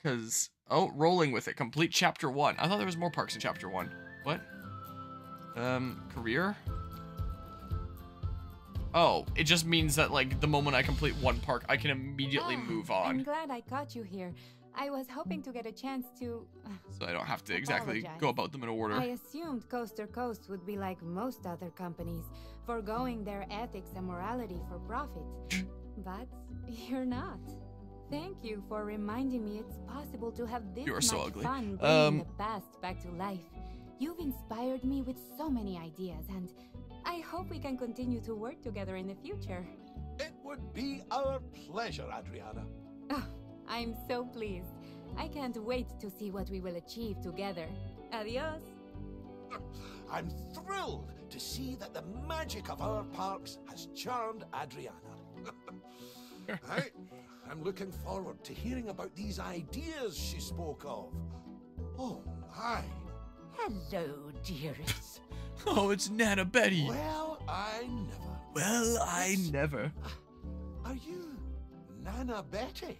Because, oh, rolling with it. Complete chapter 1. I thought there was more parks in chapter 1. What? Career? Oh, it just means that, like, the moment I complete one park, I can immediately move on. I'm glad I caught you here. I was hoping to get a chance to... So I don't have to exactly apologize. go about them in order. I assumed Coaster Coast would be like most other companies, foregoing their ethics and morality for profit. But you're not. Thank you for reminding me it's possible to have this much ugly. fun bringing the past back to life. You've inspired me with so many ideas, and I hope we can continue to work together in the future. It would be our pleasure, Adriana. Oh, I'm so pleased. I can't wait to see what we will achieve together. Adios. I'm thrilled to see that the magic of our parks has charmed Adriana. I'm looking forward to hearing about these ideas she spoke of. Oh, my. Hello, dearest. Oh, it's Nana Betty. Well, I never. Well, I never. Are you Nana Betty?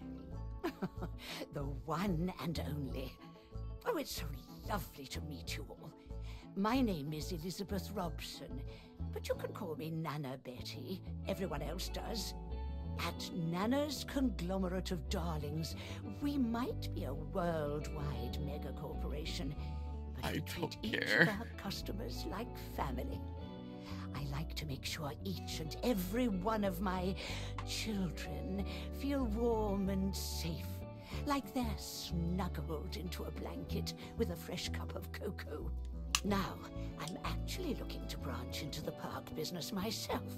The one and only. Oh, it's so lovely to meet you all. My name is Elizabeth Robson, but you can call me Nana Betty. Everyone else does. At Nana's conglomerate of darlings, we might be a worldwide mega corporation, but we treat each of our customers like family. I like to make sure each and every one of my children feel warm and safe, like they're snuggled into a blanket with a fresh cup of cocoa. Now, I'm actually looking to branch into the park business myself,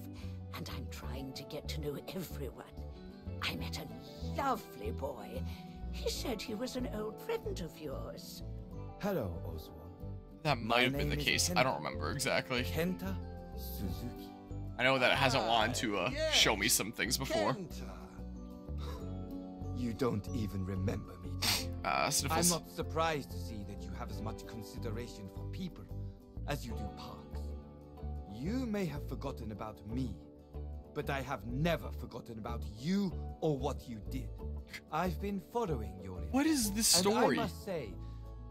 and I'm trying to get to know everyone. I met a lovely boy. He said he was an old friend of yours. Hello, Oswald. That might have been the case. I don't remember exactly. Kenta Suzuki. I know that it hasn't wanted to show me some things before. You don't even remember me, do you? I'm not surprised to see that you have as much consideration for people as you do parks. You may have forgotten about me, but I have never forgotten about you or what you did. I've been following your events. What is this story? I must say,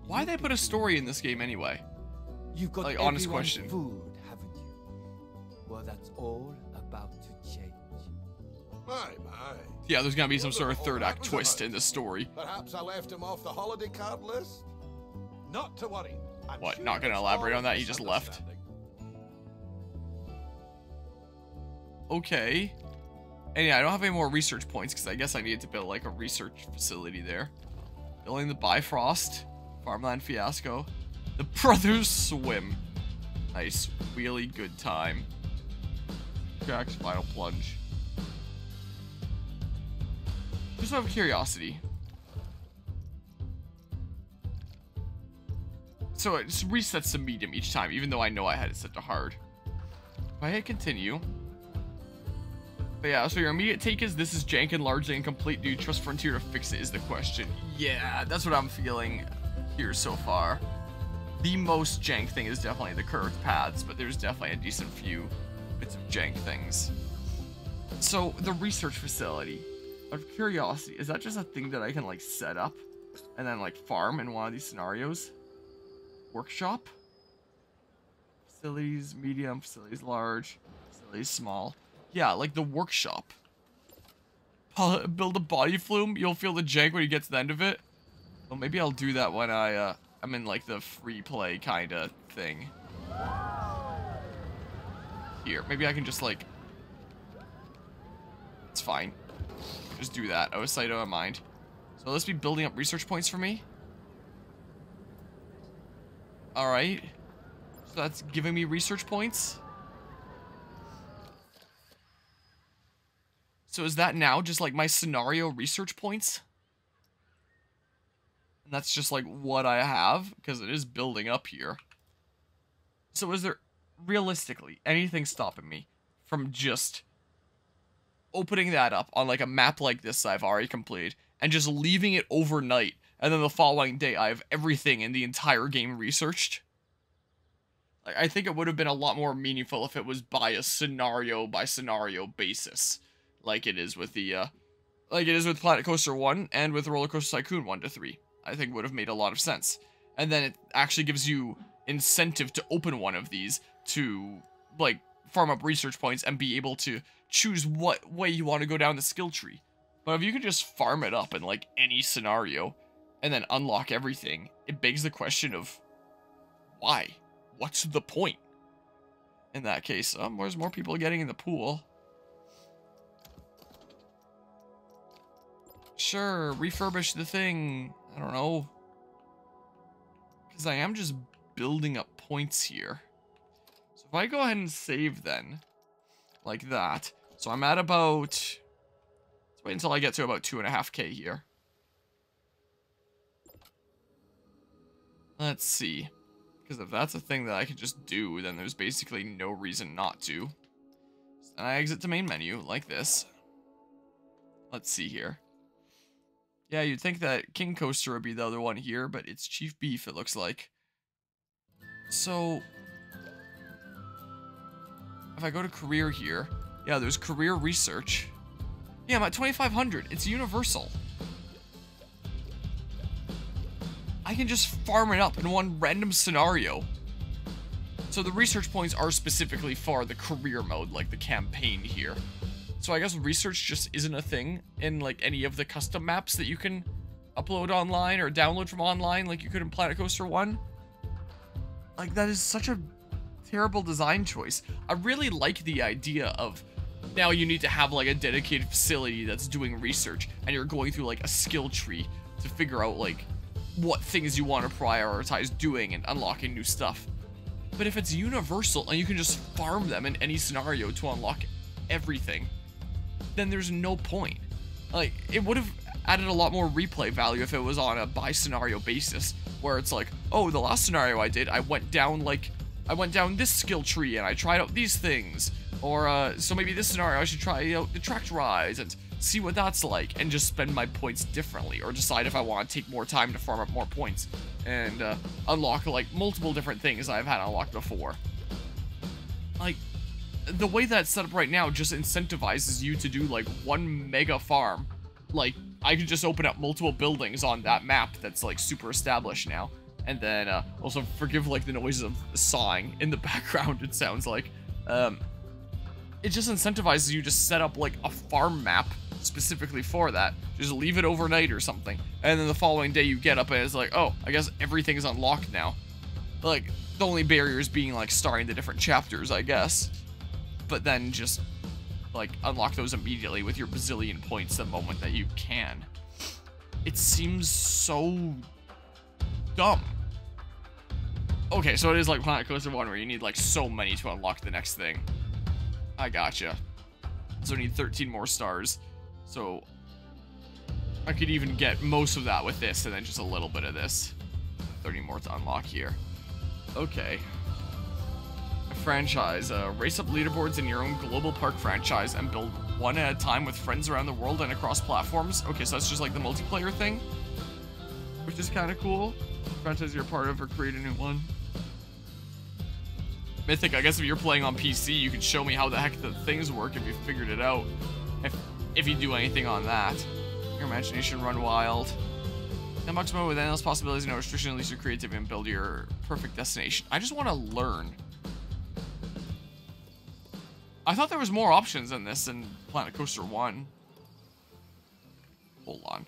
why'd they put a story in this game anyway? You've got like, honest question. Food, haven't you? Well, that's all about to change. My. Yeah, there's gonna be some sort of third act twist in the story. Perhaps I left him off the holiday card list? Not to worry. What, not gonna elaborate on that? He just left? Okay. And yeah, I don't have any more research points because I guess I needed to build like a research facility there. Building the Bifrost, Farmland Fiasco, the Brothers Swim. Nice, wheelie good time. Jack's Final Plunge. Just out of curiosity. So it just resets to medium each time, even though I know I had it set to hard. If I hit continue. But yeah, so your immediate take is this is jank and largely incomplete. Do you trust Frontier to fix it is the question. Yeah, that's what I'm feeling here so far. The most jank thing is definitely the curved paths, but there's definitely a decent few bits of jank things. So the research facility, out of curiosity, is that just a thing that I can like set up and then like farm in one of these scenarios? Workshop? Facilities medium, facilities large, facilities small. Yeah, like the workshop. Build a body flume, you'll feel the jank when you get to the end of it. Well, maybe I'll do that when I'm in like the free play kind of thing. Here, maybe I can just like... It's fine. Just do that. Oh, sight out of mind. So let's be building up research points for me. Alright. So that's giving me research points. So is that now just like my scenario research points? And that's just like what I have, because it is building up here. So is there realistically anything stopping me from just opening that up on like a map like this I've already completed and just leaving it overnight, and then the following day I have everything in the entire game researched? Like, I think it would have been a lot more meaningful if it was by a scenario by scenario basis, like it is with the like it is with Planet Coaster 1 and with Roller Coaster Tycoon 1 to 3. I think would have made a lot of sense. And then it actually gives you incentive to open one of these to, like, farm up research points and be able to choose what way you want to go down the skill tree. But if you could just farm it up in, like, any scenario and then unlock everything, it begs the question of why? What's the point? In that case, where's more people getting in the pool? Sure, refurbish the thing. I don't know. Because I am just building up points here. So if I go ahead and save then, like that. So I'm at about, let's wait until I get to about 2.5k here. Let's see. Because if that's a thing that I could just do, then there's basically no reason not to. And I exit to main menu, like this. Let's see here. Yeah, you'd think that King Coaster would be the other one here, but it's Chief Beef, it looks like. So, if I go to career here, yeah, there's career research. Yeah, I'm at 2,500. It's universal. I can just farm it up in one random scenario. So the research points are specifically for the career mode, like the campaign here. So I guess research just isn't a thing in, like, any of the custom maps that you can upload online or download from online like you could in Planet Coaster 1. Like, that is such a terrible design choice. I really like the idea of now you need to have, like, a dedicated facility that's doing research and you're going through, like, a skill tree to figure out, like, what things you want to prioritize doing and unlocking new stuff. But if it's universal and you can just farm them in any scenario to unlock everything, then there's no point. Like, it would have added a lot more replay value if it was on a by scenario basis, where it's like, oh, the last scenario I did, I went down this skill tree and I tried out these things, or so maybe this scenario I should try out the tracked rides and see what that's like, and just spend my points differently, or decide if I want to take more time to farm up more points and unlock, like, multiple different things I've had unlocked before. Like, the way that's set up right now just incentivizes you to do, like, one mega farm. Like, I could just open up multiple buildings on that map that's, like, super established now. And then, also forgive, like, the noises of sawing in the background, it sounds like. It just incentivizes you to set up, like, a farm map specifically for that. Just leave it overnight or something. And then the following day you get up and it's like, oh, I guess everything's unlocked now. Like, the only barriers being, like, starting the different chapters, I guess. But then just, like, unlock those immediately with your bazillion points the moment that you can. It seems so dumb. Okay, so it is like Planet Coaster 1 where you need, like, so many to unlock the next thing. I gotcha. So I need 13 more stars. So I could even get most of that with this and then just a little bit of this. 30 more to unlock here. Okay. Franchise. Race up leaderboards in your own global park franchise and build one at a time with friends around the world and across platforms. Okay, so that's just like the multiplayer thing, which is kind of cool. Franchise you're part of or create a new one. Mythic, I guess if you're playing on PC, you can show me how the heck the things work if you figured it out. If you do anything on that. Your imagination run wild. Unbox mode with endless possibilities, no restriction, unleash your creativity and build your perfect destination. I just want to learn. I thought there was more options than this in Planet Coaster 1. Hold on.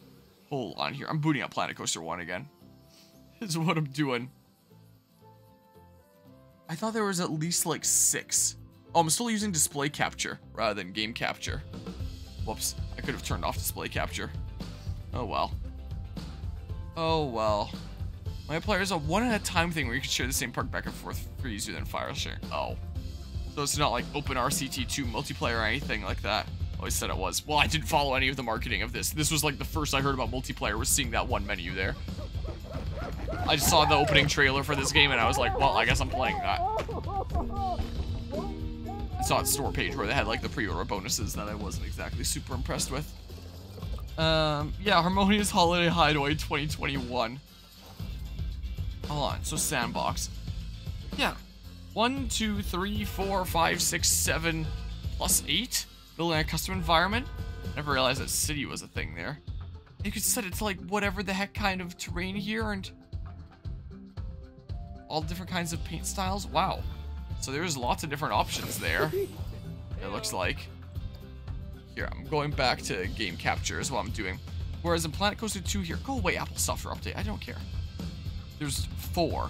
Hold on here. I'm booting up Planet Coaster 1 again. This is what I'm doing. I thought there was at least like 6. Oh, I'm still using display capture rather than game capture. Whoops. I could have turned off display capture. Oh well. Oh well. Multiplayer is a one at a time thing where you can share the same park back and forth for easier than file sharing. Oh. So it's not like Open RCT2 multiplayer or anything like that. Always said it was. Well, I didn't follow any of the marketing of this. This was like the first I heard about multiplayer was seeing that one menu there. I just saw the opening trailer for this game and I was like, well, I guess I'm playing that. I saw its store page where they had like the pre-order bonuses that I wasn't exactly super impressed with. Yeah, Harmonious Holiday Hideaway 2021. Hold on, so Sandbox. Yeah. 1, 2, 3, 4, 5, 6, 7, plus 8. Building a custom environment. Never realized that city was a thing there. You could set it to like whatever the heck kind of terrain here and all different kinds of paint styles. Wow. So there's lots of different options there. It looks like. Here, I'm going back to game capture is what I'm doing. Whereas in Planet Coaster 2 here, go away, Apple software update. I don't care. There's 4.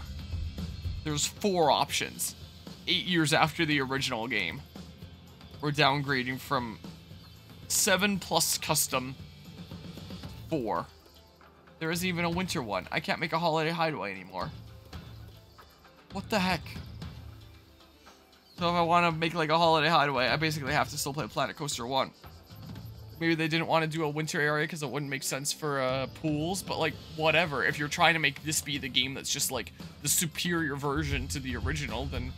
There's 4 options. 8 years after the original game. We're downgrading from 7 plus custom 4. There isn't even a winter one. I can't make a holiday hideaway anymore. What the heck? So if I want to make like a holiday hideaway, I basically have to still play Planet Coaster 1. Maybe they didn't want to do a winter area because it wouldn't make sense for pools, but like whatever. If you're trying to make this be the game that's just like the superior version to the original, then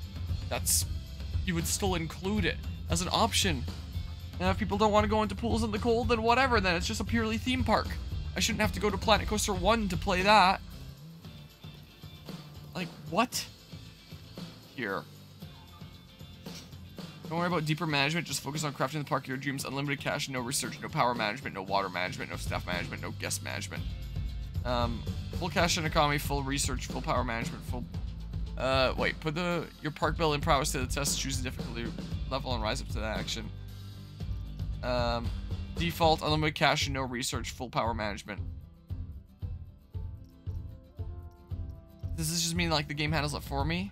that's, you would still include it as an option. And if people don't want to go into pools in the cold, then whatever, then it's just a purely theme park. I shouldn't have to go to Planet Coaster 1 to play that. Like, what? Here. Don't worry about deeper management, just focus on crafting the park of your dreams. Unlimited cash, no research, no power management, no water management, no staff management, no guest management. Full cash and economy, full research, full power management, full... wait, put your park building prowess to the test, choose the difficulty level and rise up to that action. Default, unlimited cash and no research, full power management. Does this just mean like the game handles it for me?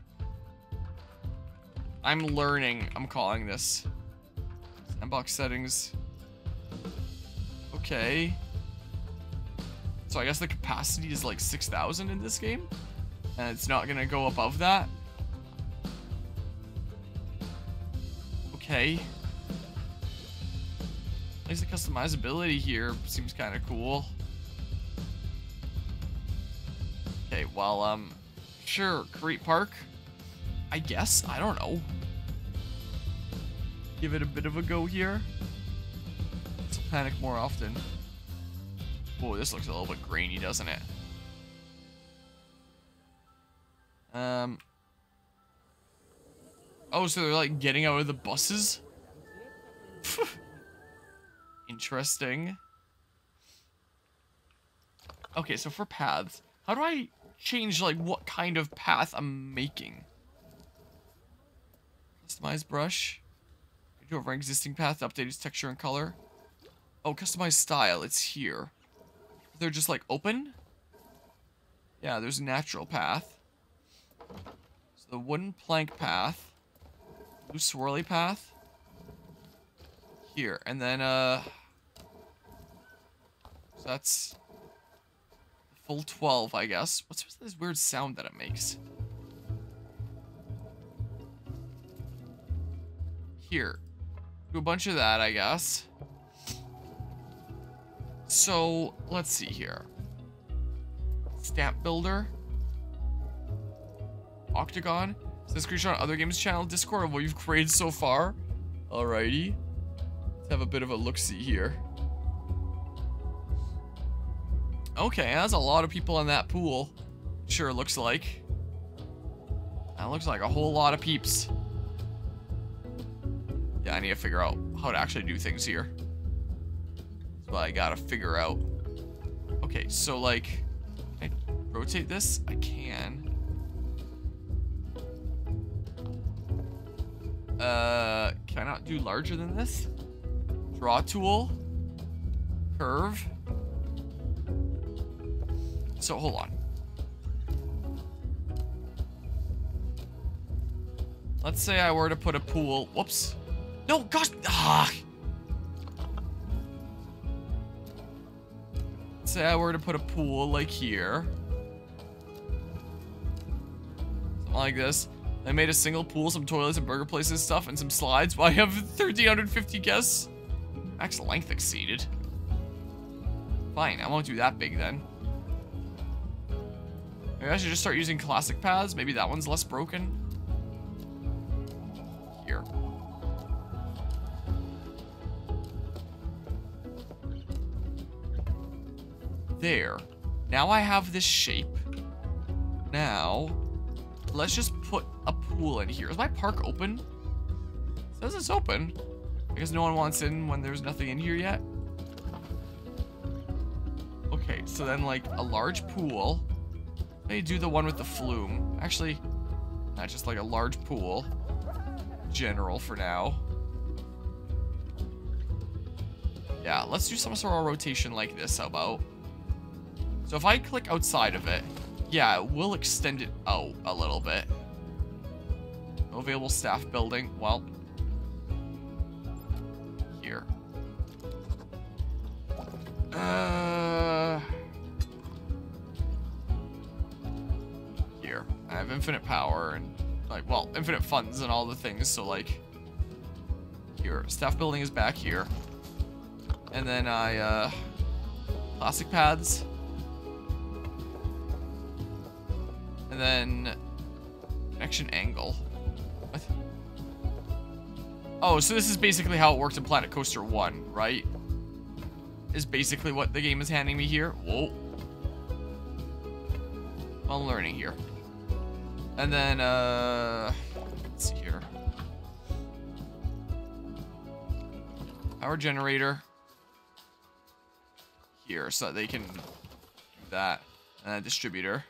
I'm learning, I'm calling this. Sandbox settings. Okay. So I guess the capacity is like 6,000 in this game. And it's not gonna go above that. Okay. At least the customizability here seems kind of cool. Okay, well, sure, Crete Park. I guess, I don't know. Give it a bit of a go here. Let's panic more often. Whoa, this looks a little bit grainy, doesn't it? Oh, so they're like getting out of the buses? Interesting. Okay, so for paths, how do I change like what kind of path I'm making? Customize brush. Go over existing path, update its texture and color. Oh, customize style, it's here. They're just like open? Yeah, there's a natural path. So the wooden plank path. Blue swirly path. Here, and then so that's full 12, I guess. What's this weird sound that it makes? Here. Do a bunch of that, I guess. So, let's see here. Stamp Builder. Octagon. Send a screenshot on other games channel Discord of what you've created so far. Alrighty. Let's have a bit of a look-see here. Okay, that's a lot of people in that pool. Sure looks like. That looks like a whole lot of peeps. Yeah, I need to figure out how to actually do things here. That's what I gotta figure out. Okay, so like, can I rotate this? I can. Can I not do larger than this? Draw tool. Curve. So hold on. Let's say I were to put a pool. Whoops. No, gosh. Ah. Let's say I were to put a pool like here. Something like this. I made a single pool, some toilets and burger places stuff, and some slides. Well, I have 1,350 guests. Max length exceeded. Fine, I won't do that big then. Maybe I should just start using classic paths. Maybe that one's less broken. Here. There. Now I have this shape. Now, let's just put a pool in here. Is my park open? It says it's open. I guess no one wants in when there's nothing in here yet. Alright, so then, like, a large pool. Maybe do the one with the flume. Actually, not just like a large pool. General for now. Yeah, let's do some sort of rotation like this, how about? So if I click outside of it, yeah, it will extend it out a little bit. No available staff building. Well, here. Here. I have infinite power and, like, well, infinite funds and all the things, so, like, here. Staff building is back here. And then plastic pads. And then connection angle. What? Oh, so this is basically how it worked in Planet Coaster 1, right? Is basically what the game is handing me here. Whoa. I'm learning here. And then, let's see here. Power generator. Here, so that they can do that. And a distributor.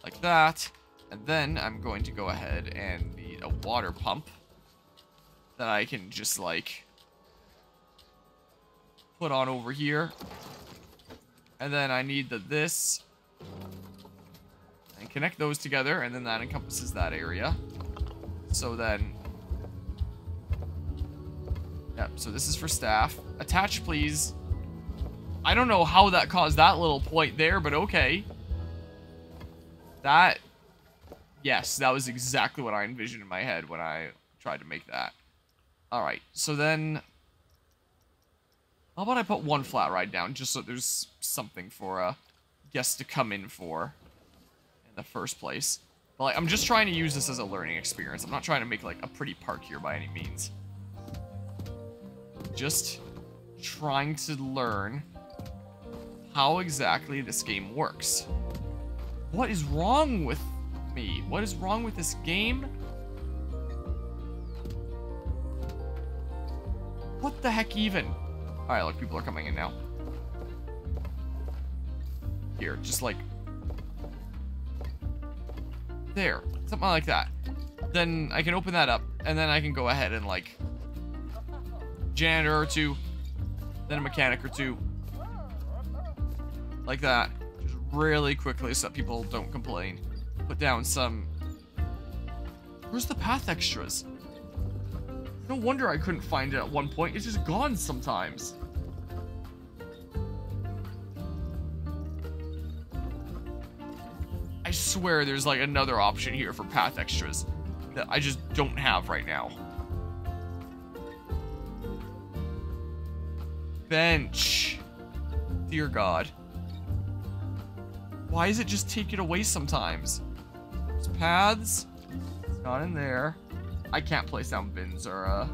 Like that. And then I'm going to go ahead and need a water pump. That I can just, like, put on over here. And then I need this. And connect those together, and then that encompasses that area. So then... Yep, so this is for staff. Attach, please. I don't know how that caused that little point there, but okay. That... Yes, that was exactly what I envisioned in my head when I tried to make that. Alright, so then... How about I put one flat ride down, just so there's something for guests to come in for in the first place. But, like, I'm just trying to use this as a learning experience. I'm not trying to make, like, a pretty park here by any means. Just trying to learn how exactly this game works. What is wrong with me? What is wrong with this game? What the heck even? Alright, look, people are coming in now. Here, just like... There. Something like that. Then I can open that up, and then I can go ahead and, like... Janitor or two. Then a mechanic or two. Like that. Just really quickly so that people don't complain. Put down some... Where's the path extras? No wonder I couldn't find it at one point. It's just gone sometimes. I swear there's like another option here for path extras that I just don't have right now. Bench. Dear God. Why does it just take it away sometimes? There's paths. It's not in there. I can't place down bins or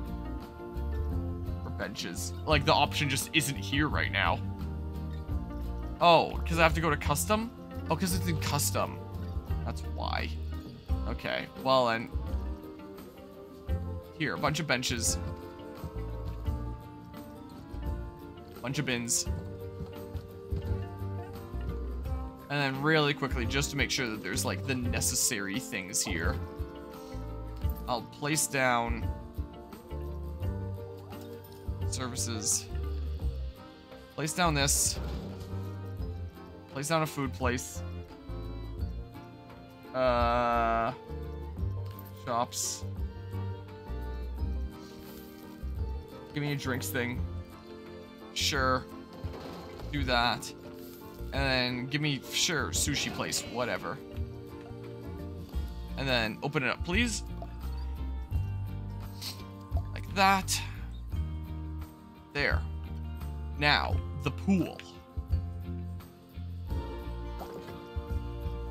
benches. Like, the option just isn't here right now. Oh, because I have to go to custom? Oh, because it's in custom. That's why. Okay, well then. Here, a bunch of benches. Bunch of bins. And then really quickly, just to make sure that there's, like, the necessary things here. I'll place down services. Place down this. Place down a food place. Shops. Give me a drinks thing. Sure. Do that. And then give me, sure, sushi place, whatever. And then open it up, please. Like that. There. Now, the pool.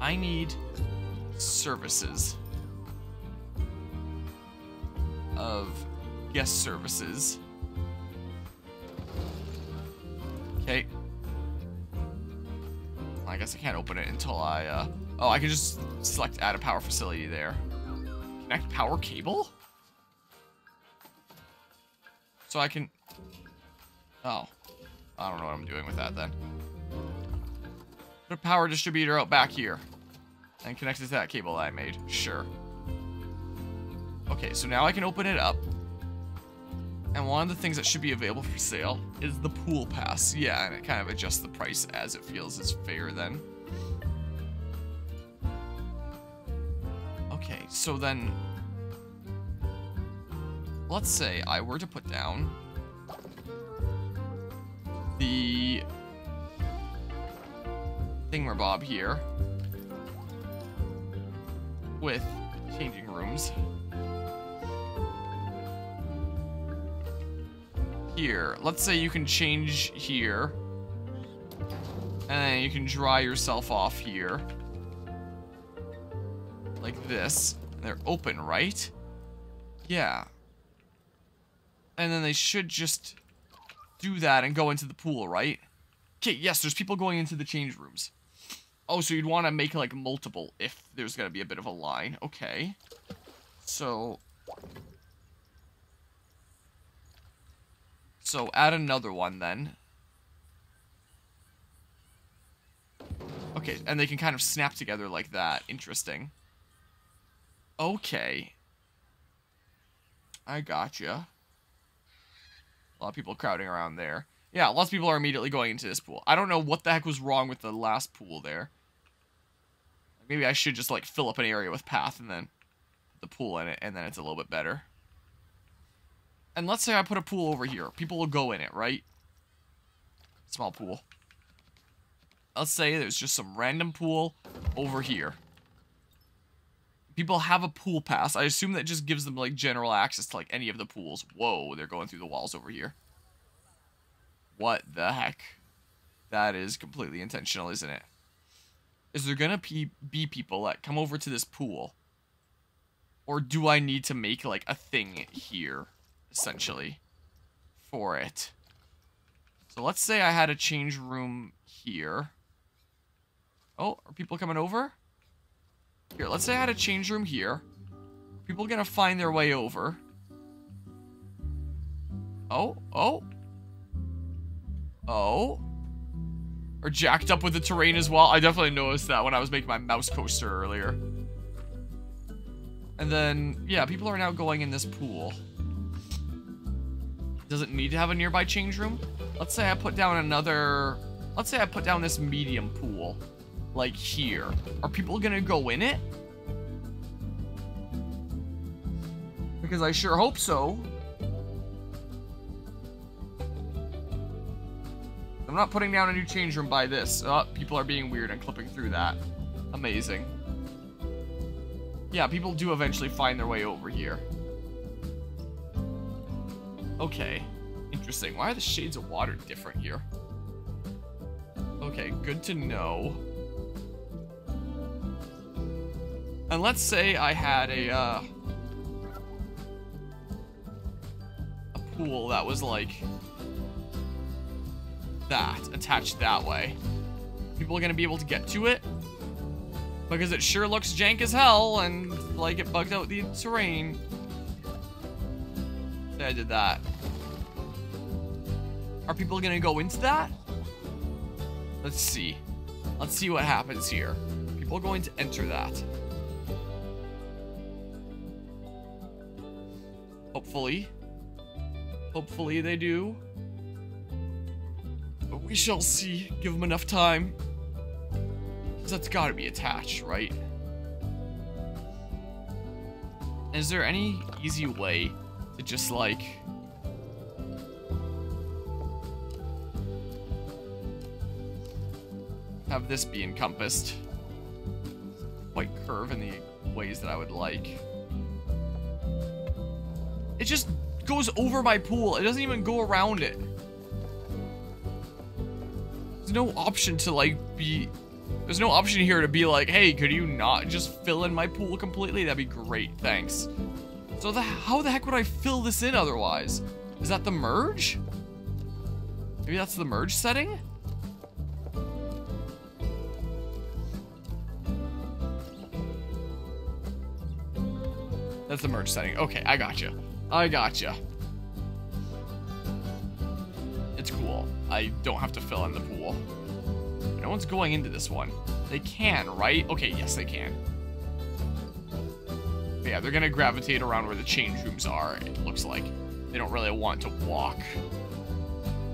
I need services. Of guest services. Okay. I guess I can't open it until I, oh, I can just select add a power facility there. Connect power cable? So I can... Oh. I don't know what I'm doing with that then. Put a power distributor out back here. And connect it to that cable that I made. Sure. Okay, so now I can open it up. And one of the things that should be available for sale is the pool pass. Yeah, and it kind of adjusts the price as it feels is fair then. Okay, so then... let's say I were to put down... the... thingamabob here. With changing rooms. Here, let's say you can change here. And then you can dry yourself off here. Like this. And they're open, right? Yeah. And then they should just do that and go into the pool, right? Okay, yes, there's people going into the change rooms. Oh, so you'd want to make, like, multiple if there's going to be a bit of a line. Okay. So add another one, then. Okay, and they can kind of snap together like that. Interesting. Okay. I gotcha. A lot of people crowding around there. Yeah, lots of people are immediately going into this pool. I don't know what the heck was wrong with the last pool there. Maybe I should just, like, fill up an area with path and then put the pool in it, and then it's a little bit better. And let's say I put a pool over here. People will go in it, right? Small pool. Let's say there's just some random pool over here. People have a pool pass. I assume that just gives them, like, general access to, like, any of the pools. Whoa, they're going through the walls over here. What the heck? That is completely intentional, isn't it? Is there gonna be people that come over to this pool? Or do I need to make, like, a thing here, essentially, for it? So let's say I had a change room here. Oh, are people coming over? Here, let's say I had a change room here. People gonna find their way over. Oh. Or jacked up with the terrain as well. I definitely noticed that when I was making my mouse coaster earlier. And then, yeah, people are now going in this pool. Does it need to have a nearby change room? Let's say I put down another... let's say I put down this medium pool. Like here. Are people gonna go in it? Because I sure hope so. I'm not putting down a new change room by this. Oh, people are being weird and clipping through that. Amazing. Yeah, people do eventually find their way over here. Okay. Interesting. Why are the shades of water different here? Okay, good to know. And let's say I had a pool that was like... that, attached that way. People are gonna be able to get to it? Because it sure looks jank as hell, and, like, it bugged out the terrain. Say I did that. Are people gonna go into that? Let's see. Let's see what happens here. People are going to enter that. Hopefully. Hopefully they do. But we shall see. Give them enough time. Because that's gotta be attached, right? Is there any easy way to just, like... have this be encompassed? Quite curve in the ways that I would like. It just goes over my pool. It doesn't even go around it. There's no option to, like, be... there's no option here to be like, hey, could you not just fill in my pool completely? That'd be great, thanks. So how the heck would I fill this in otherwise? Is that the merge? Maybe that's the merge setting? That's the merge setting. Okay, I gotcha. I gotcha. It's cool. I don't have to fill in the pool. No one's going into this one. They can, right? Okay, yes, they can. But yeah, they're gonna gravitate around where the change rooms are, it looks like. They don't really want to walk.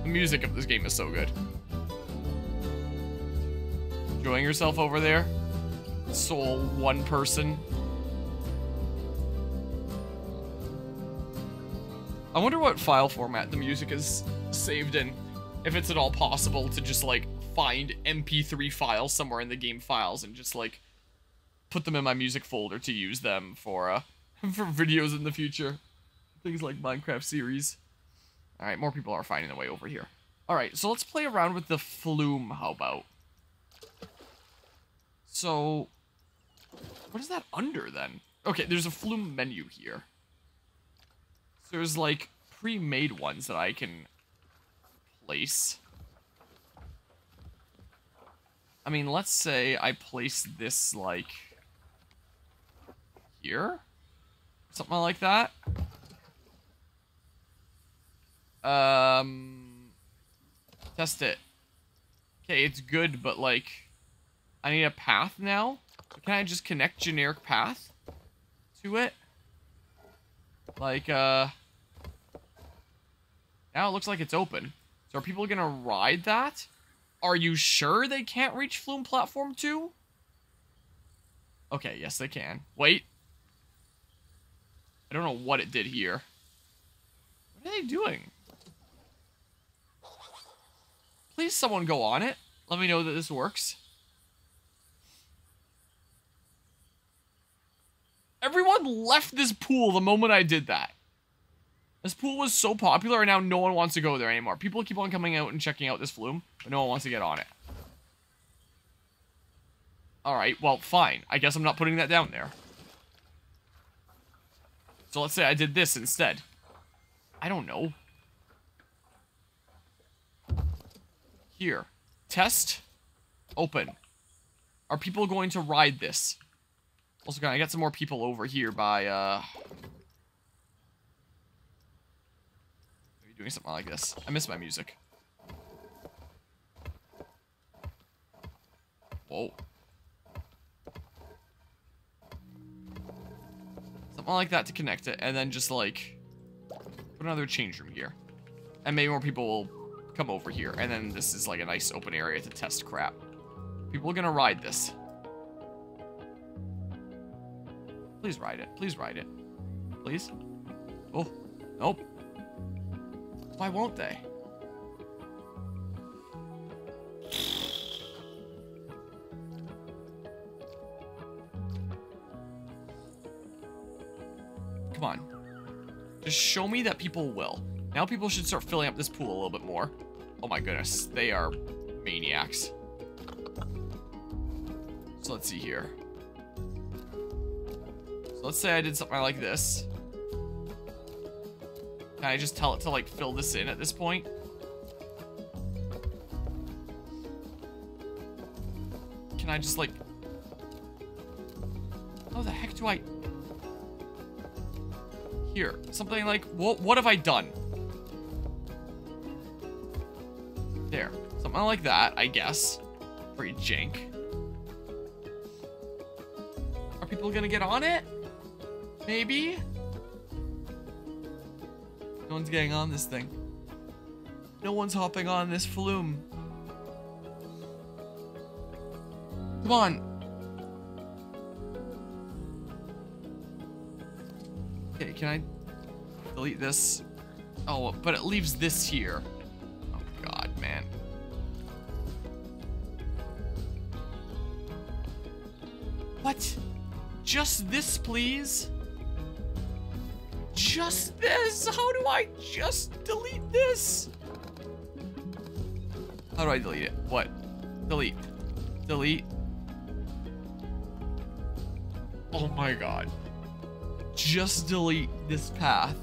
The music of this game is so good. Enjoying yourself over there? Sole one person. I wonder what file format the music is saved in. If it's at all possible to just like find MP3 files somewhere in the game files and just like put them in my music folder to use them for videos in the future. Things like Minecraft series. Alright, more people are finding their way over here. Alright, so let's play around with the flume, how about? So, what is that under then? Okay, there's a flume menu here. So there's like pre-made ones that I can place. I mean, let's say I place this like here? Something like that. Test it. Okay, it's good, but like, I need a path now. Can I just connect generic path to it? Like, now it looks like it's open. So are people gonna ride that? Are you sure they can't reach Flume Platform 2? Okay, yes they can. Wait. I don't know what it did here. What are they doing? Please someone go on it. Let me know that this works. Everyone left this pool the moment I did that. This pool was so popular and now no one wants to go there anymore. People keep on coming out and checking out this flume, but no one wants to get on it. Alright, well, fine. I guess I'm not putting that down there. So let's say I did this instead. I don't know. Here. Test. Open. Are people going to ride this? Also, can I get some more people over here by, maybe doing something like this. I miss my music. Whoa. Something like that to connect it, and then just, like, put another change room here. And maybe more people will come over here, and then this is, like, a nice open area to test crap. People are gonna ride this. Please ride it. Please ride it. Please? Oh. Nope. Why won't they? Come on. Just show me that people will. Now people should start filling up this pool a little bit more. Oh my goodness. They are maniacs. So let's see here. Let's say I did something like this. Can I just tell it to, like, fill this in at this point? Can I just, like... How the heck do I... Here. Something like... What have I done? There. Something like that, I guess. Pretty jank. Are people gonna get on it? Maybe? No one's getting on this thing. No one's hopping on this flume. Come on. Okay, can I delete this? Oh, but it leaves this here. Oh god, man. What? Just this, please? Just this? How do I just delete this? How do I delete it? What? Delete. Delete. Oh my god. Just delete this path.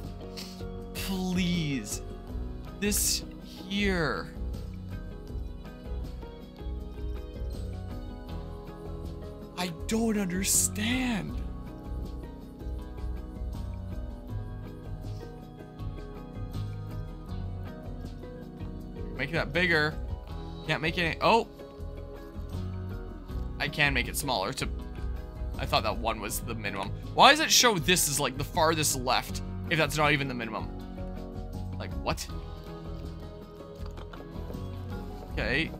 Please. This here. I don't understand. Make Make that bigger. Can't make it. Oh! I can make it smaller to... I thought that 1 was the minimum. Why does it show this as like the farthest left if that's not even the minimum? Like, what? Okay.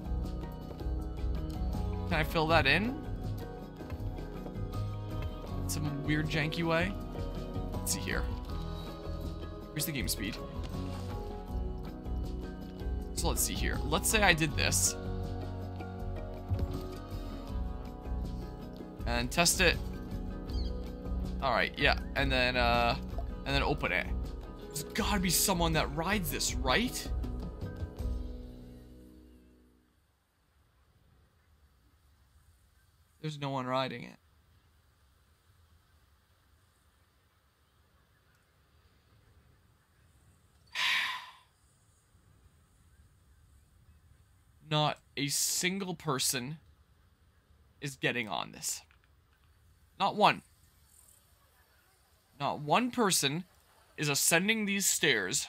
Can I fill that in? Some weird janky way? Let's see here. Where's the game speed? So let's see here. Let's say I did this. And test it. Alright, yeah. And then open it. There's gotta be someone that rides this, right? There's no one riding it. Not a single person is getting on this. Not one. Not one person is ascending these stairs.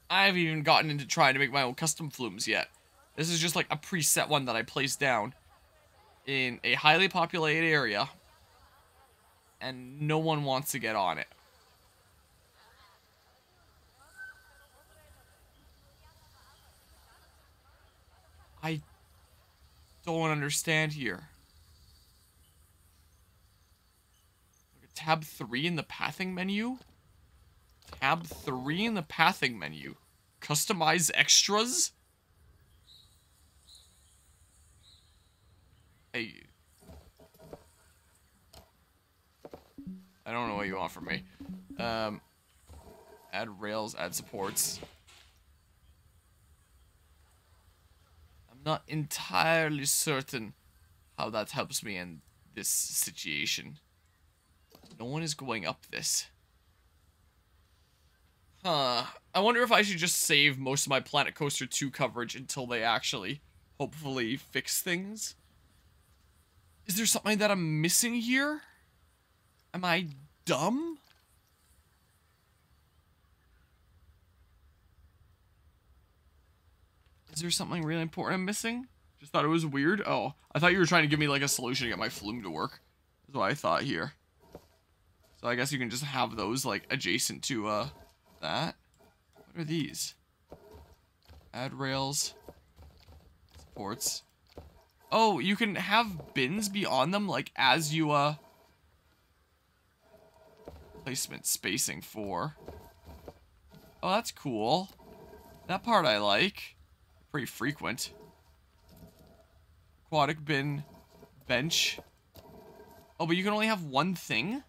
I haven't even gotten into trying to make my own custom flumes yet. This is just like a preset one that I placed down in a highly populated area, and no one wants to get on it. I don't understand here. Tab 3 in the pathing menu? Tab 3 in the pathing menu. Customize extras? Hey. I don't know what you want from me. Add rails, add supports. I'm not entirely certain how that helps me in this situation. No one is going up this. Huh. I wonder if I should just save most of my Planet Coaster 2 coverage until they actually, hopefully, fix things. Is there something that I'm missing here? Am I dumb? Is there something really important I'm missing? Just thought it was weird. Oh, I thought you were trying to give me like a solution to get my flume to work. That's what I thought here. So I guess you can just have those like adjacent to that. What are these? Add rails. Supports. Oh, you can have bins be on them like as you placement spacing for. Oh, that's cool. That part I like. Pretty frequent. Aquatic bin bench. Oh, but you can only have one thing?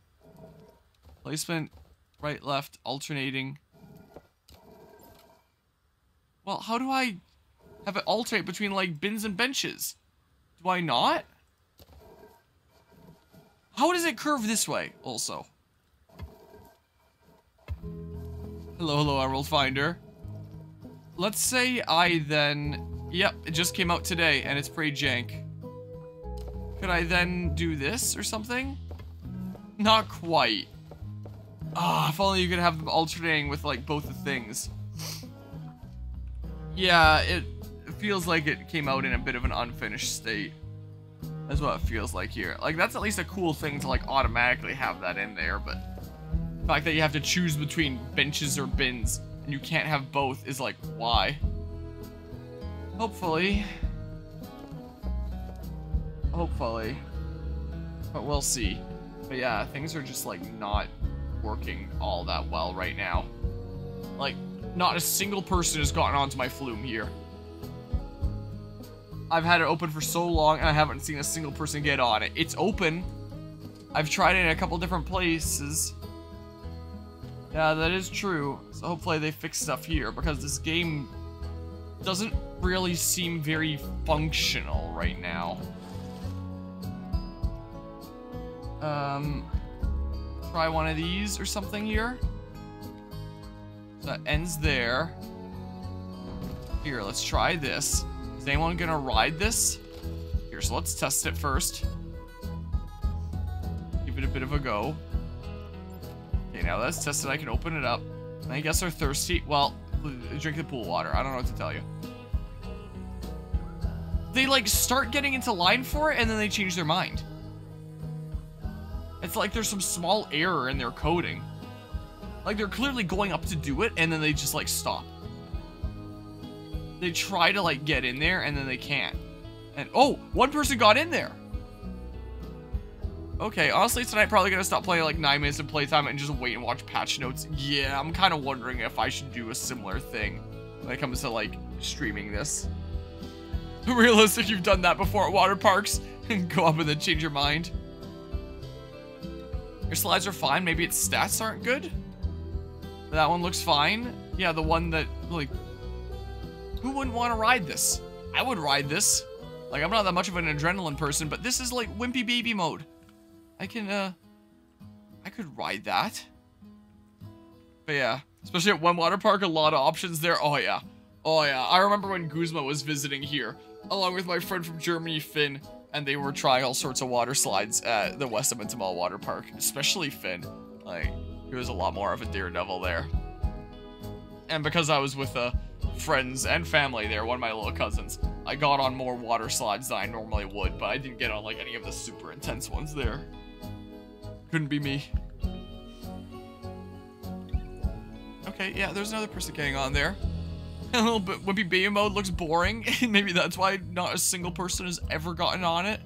Placement, right, left, alternating. Well, how do I have it alternate between, like, bins and benches? Do I not? How does it curve this way, also? Hello, hello, Emerald Finder. Let's say I then... Yep, it just came out today, and it's pretty jank. Could I then do this or something? Not quite. Ah, if only you could have them alternating with, like, both the things. Yeah, it feels like it came out in a bit of an unfinished state. That's what it feels like here. Like, that's at least a cool thing to, like, automatically have that in there, but... the fact that you have to choose between benches or bins, and you can't have both, is like, why? Hopefully. Hopefully. But we'll see. But yeah, things are just, like, not working all that well right now. Like, not a single person has gotten onto my flume here. I've had it open for so long, and I haven't seen a single person get on it. It's open. I've tried it in a couple different places. Yeah, that is true. So hopefully they fix stuff here, because this game doesn't really seem very functional right now. Try one of these or something here. So that ends there. Here, let's try this. Is anyone gonna ride this? Here, so let's test it first. Give it a bit of a go. Okay, now let's test it. I can open it up. I guess they're thirsty. Well, drink the pool water. I don't know what to tell you. They, like, start getting into line for it, and then they change their mind. It's like there's some small error in their coding. Like, they're clearly going up to do it, and then they just, like, stop. They try to, like, get in there, and then they can't. And, oh, one person got in there. Okay, honestly, tonight probably gonna stop playing, like, 9 minutes of playtime and just wait and watch patch notes. Yeah, I'm kind of wondering if I should do a similar thing when it comes to, like, streaming this. Realistic, you've done that before at water parks and go up and then change your mind. Your slides are fine. Maybe its stats aren't good. That one looks fine. Yeah, the one that, like, who wouldn't want to ride this? I would ride this. Like, I'm not that much of an adrenaline person, but this is, like, wimpy baby mode. I could ride that. But yeah, especially at one water park, a lot of options there. Oh yeah. Oh yeah. I remember when Guzma was visiting here, along with my friend from Germany, Finn, and they were trying all sorts of water slides at the West Edmonton Mall water park, especially Finn. Like, he was a lot more of a daredevil there. And because I was with friends and family there, one of my little cousins, I got on more water slides than I normally would, but I didn't get on, like, any of the super intense ones there. Couldn't be me. Okay, yeah, there's another person getting on there. A little bit wimpy baby mode looks boring. Maybe that's why not a single person has ever gotten on it.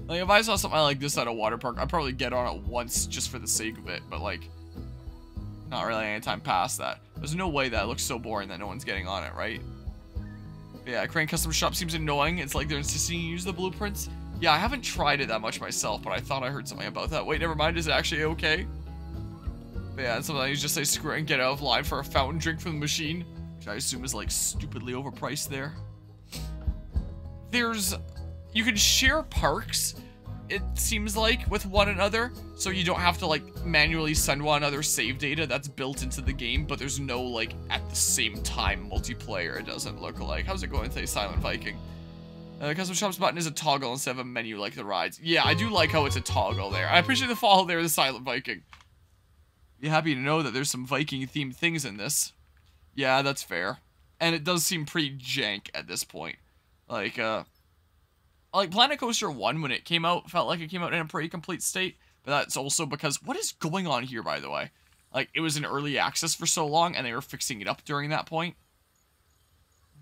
Like, if I saw something like this at a water park, I'd probably get on it once just for the sake of it, but, like, not really any time past that. There's no way that looks so boring that no one's getting on it, right? But yeah, Crane Custom Shop seems annoying. It's like they're insisting you use the blueprints. Yeah, I haven't tried it that much myself, but I thought I heard something about that. Wait, never mind. Is it actually okay? But yeah, sometimes you just say screw it and get out of line for a fountain drink from the machine, which I assume is, like, stupidly overpriced there. You can share parks, it seems like, with one another, so you don't have to, like, manually send one another save data. That's built into the game, but there's no, like, at the same time multiplayer, it doesn't look like. How's it going today, Silent Viking? Custom Shops button is a toggle instead of a menu like the rides. Yeah, I do like how it's a toggle there. I appreciate the follow there, the Silent Viking. Be happy to know that there's some Viking-themed things in this. Yeah, that's fair. And it does seem pretty jank at this point. Like Planet Coaster 1, when it came out, felt like it came out in a pretty complete state. But that's also because, what is going on here, by the way? Like, it was in early access for so long, and they were fixing it up during that point.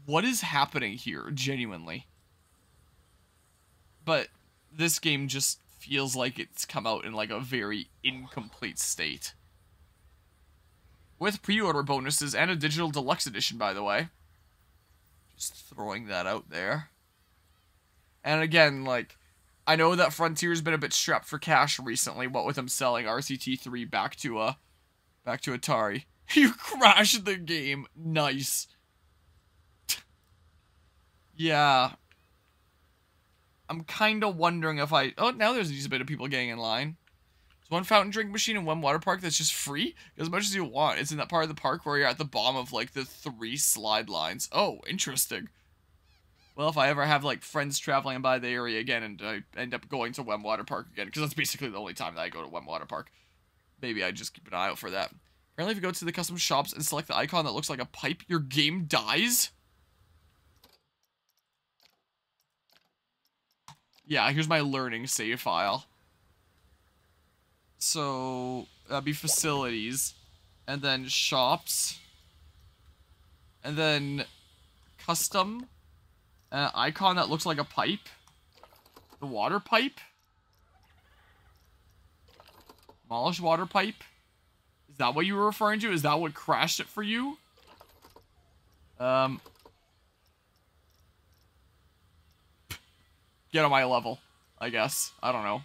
What is happening here, genuinely? But this game just feels like it's come out in, like, a very incomplete state. With pre-order bonuses and a digital deluxe edition, by the way. Just throwing that out there. And again, like, I know that Frontier's been a bit strapped for cash recently, what with them selling RCT3 back to Atari. You crashed the game. Nice. Yeah. I'm kind of wondering if oh, now there's a bit of people getting in line. There's one fountain drink machine and one water park that's just free. As much as you want. It's in that part of the park where you're at the bottom of, like, the 3 slide lines. Oh, interesting. Well, if I ever have, like, friends traveling by the area again and I end up going to Wem Water Park again, because that's basically the only time that I go to Wem Water Park, maybe I just keep an eye out for that. Apparently, if you go to the custom shops and select the icon that looks like a pipe, your game dies. Yeah, here's my learning save file. So, that'd be facilities, and then shops, and then custom, icon that looks like a pipe, the water pipe, demolished water pipe. Is that what you were referring to? Is that what crashed it for you? Get on my level, I guess. I don't know.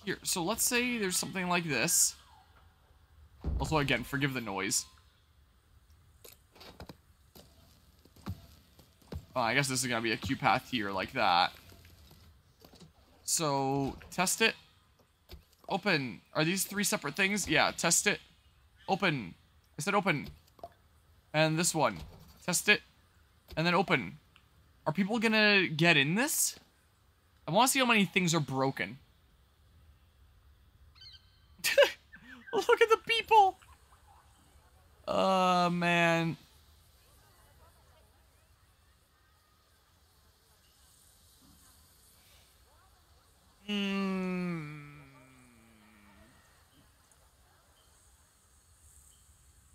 Here, so let's say there's something like this. Also, again, forgive the noise. Oh, I guess this is gonna be a queue path here, like that. So, test it. Open. Are these 3 separate things? Yeah, test it. Open. I said open. And this one. Test it. And then open. Are people gonna get in this? I want to see how many things are broken. Look at the people. Man.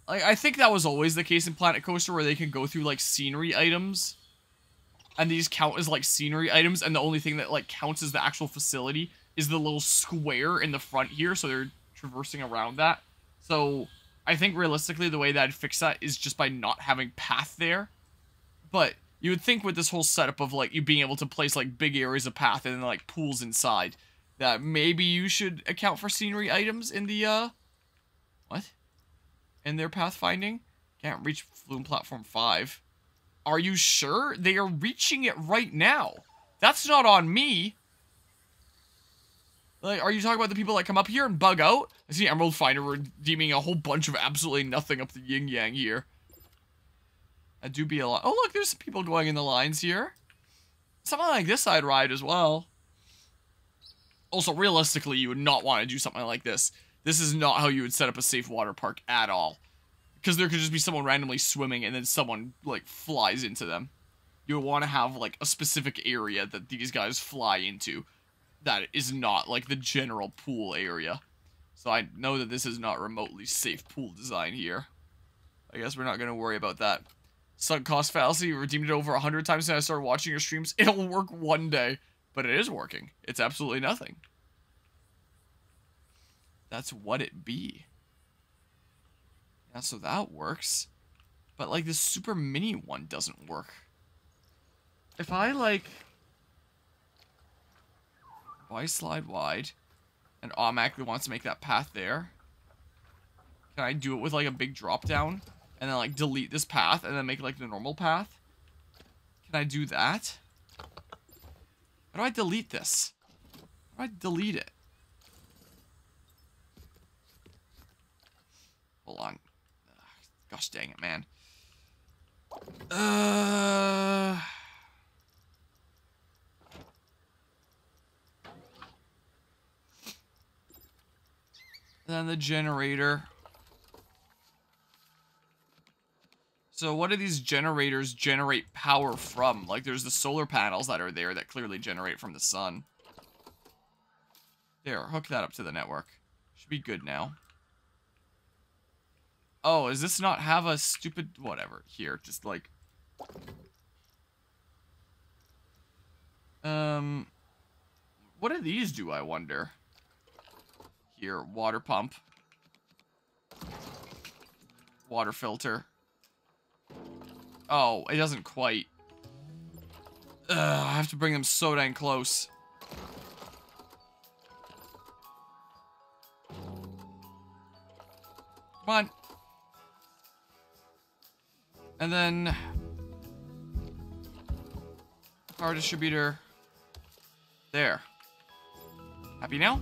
Like, I think that was always the case in Planet Coaster, where they can go through, like, scenery items. And these count as, like, scenery items, and the only thing that, like, counts as the actual facility is the little square in the front here, so they're traversing around that. So, I think realistically the way that I'd fix that is just by not having path there. But you would think with this whole setup of, like, you being able to place, like, big areas of path and then, like, pools inside, that maybe you should account for scenery items in the, what? In their pathfinding? Can't reach Flume Platform 5. Are you sure? They are reaching it right now. That's not on me. Like, are you talking about the people that come up here and bug out? I see Emerald Finder redeeming a whole bunch of absolutely nothing up the yin-yang here. That do be a lot. Oh, look, there's some people going in the lines here. Something like this I'd ride as well. Also, realistically, you would not want to do something like this. This is not how you would set up a safe water park at all. Because there could just be someone randomly swimming and then someone, like, flies into them. You would want to have, like, a specific area that these guys fly into. That is not, like, the general pool area. So I know that this is not remotely safe pool design here. I guess we're not going to worry about that. Sunk cost fallacy, redeemed it over 100 times since I started watching your streams. It'll work one day. But it is working. It's absolutely nothing. That's what it be. Yeah, so that works. But, like, this super mini one doesn't work. If I, like... Why slide wide? And automatically wants to make that path there. Can I do it with, like, a big drop down? And then, like, delete this path and then make, like, the normal path? Can I do that? How do I delete this? How do I delete it? Hold on. Gosh dang it, man. Then the generator. So what do these generators generate power from? Like, there's the solar panels that are there that clearly generate from the sun. There, hook that up to the network. Should be good now. Oh, does this not have a stupid... Whatever. Here, just like... What do these do, I wonder? Here, water pump. Water filter. Oh, it doesn't quite. I have to bring them so dang close. Come on. And then... Power distributor. There. Happy now?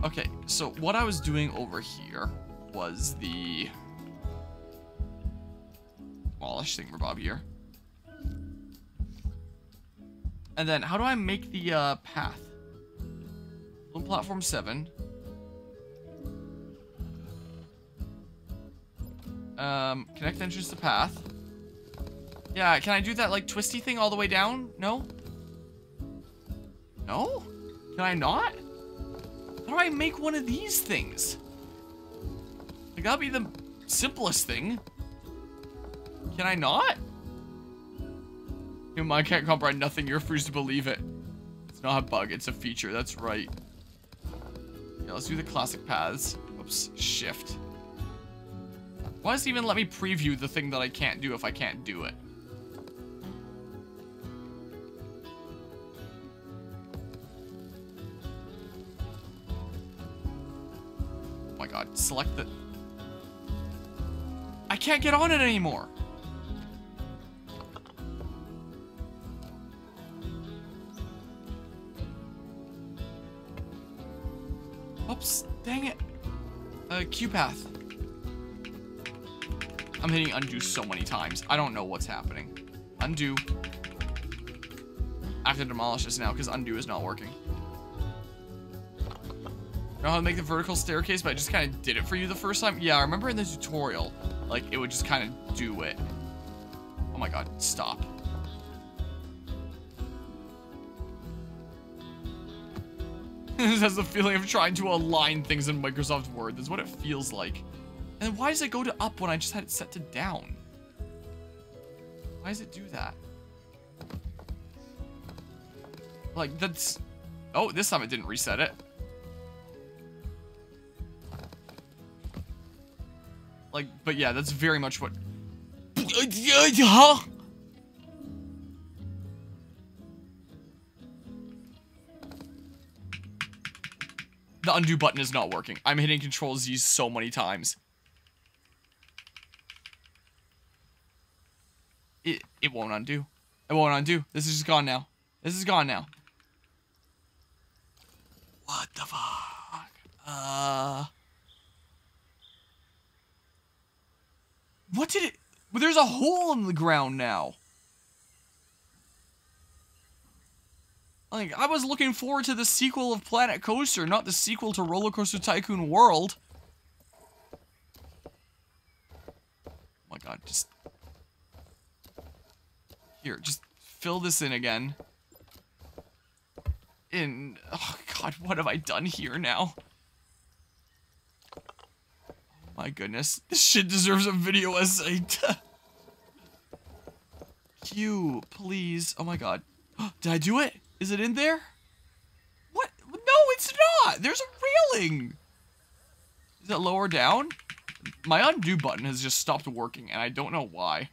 Okay, so what I was doing over here was the... Demolish thingamabob here. And then, how do I make the path? Flume Platform 7. Connect entrance to path. Yeah, can I do that, like, twisty thing all the way down? No? No? Can I not? How do I make one of these things? Like, that'll be the simplest thing. Can I not? Your mind can't comprehend nothing. You refuse to believe it. It's not a bug. It's a feature. That's right. Yeah, let's do the classic paths. Oops. Shift. Why does it even let me preview the thing that I can't do if I can't do it? Oh my god. Select the... I can't get on it anymore. Oops, dang it. Q path. I'm hitting undo so many times. I don't know what's happening. Undo. I have to demolish this now because undo is not working. know how to make the vertical staircase, but I just kind of did it for you the first time. Yeah, I remember in the tutorial, like, it would just kind of do it. Oh my god, stop. This has the feeling of trying to align things in Microsoft Word. That's what it feels like. And why does it go to up when I just had it set to down? Why does it do that? Like, that's... Oh, this time it didn't reset it. Like, but yeah, that's very much what... The undo button is not working. I'm hitting Control Z so many times. It won't undo. It won't undo. This is just gone now. This is gone now. What the fuck? What did it... Well, there's a hole in the ground now. Like, I was looking forward to the sequel of Planet Coaster, not the sequel to Roller Coaster Tycoon World. Oh my god, just... Here, just fill this in again. Oh god, what have I done here now? Oh my goodness, this shit deserves a video essay. Q, please. Oh my god. Did I do it? Is it in there? What? No, it's not. There's a railing. Is it lower down? My undo button has just stopped working, and I don't know why.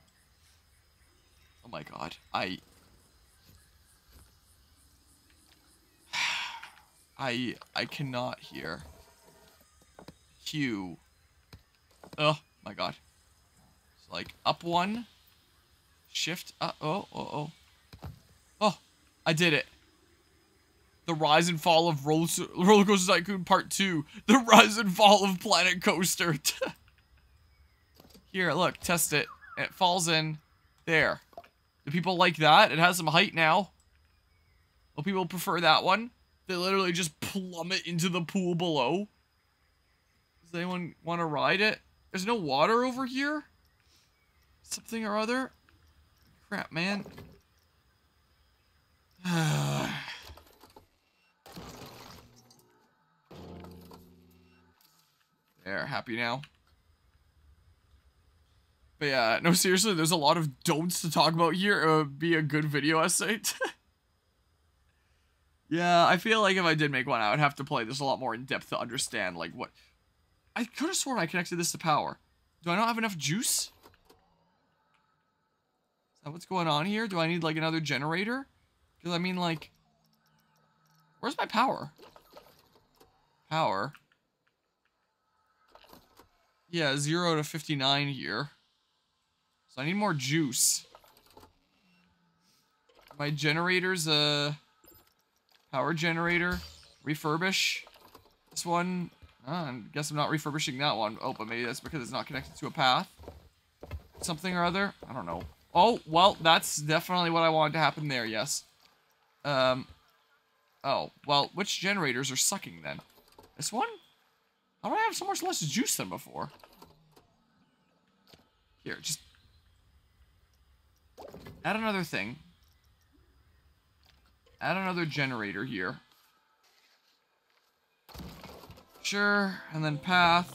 Oh my god. I cannot hear. Q. Oh my god. It's like up one. Shift. Oh, I did it. The Rise and Fall of Roller Coaster Tycoon Part 2. The Rise and Fall of Planet Coaster. Here, look, test it. It falls in. There. Do people like that? It has some height now. Well, people prefer that one. They literally just plummet into the pool below. Does anyone want to ride it? There's no water over here? Something or other? Crap, man. There, happy now. But yeah, no, seriously, there's a lot of don'ts to talk about here. It would be a good video essay. Yeah, I feel like if I did make one, I would have to play this a lot more in depth to understand, like, what... I could have sworn I connected this to power. Do I not have enough juice? Is that what's going on here? Do I need, like, another generator? Because, I mean, like... Where's my power? Power. Yeah, 0 to 59 here. So I need more juice. My generator's a... Power generator. Refurbish. This one. I guess I'm not refurbishing that one. Oh, but maybe that's because it's not connected to a path. Something or other. I don't know. Oh, well, that's definitely what I wanted to happen there, yes. Oh, well, which generators are sucking then? This one? How do I have so much less juice than before? Here, just... add another thing. Add another generator here. Sure, and then path.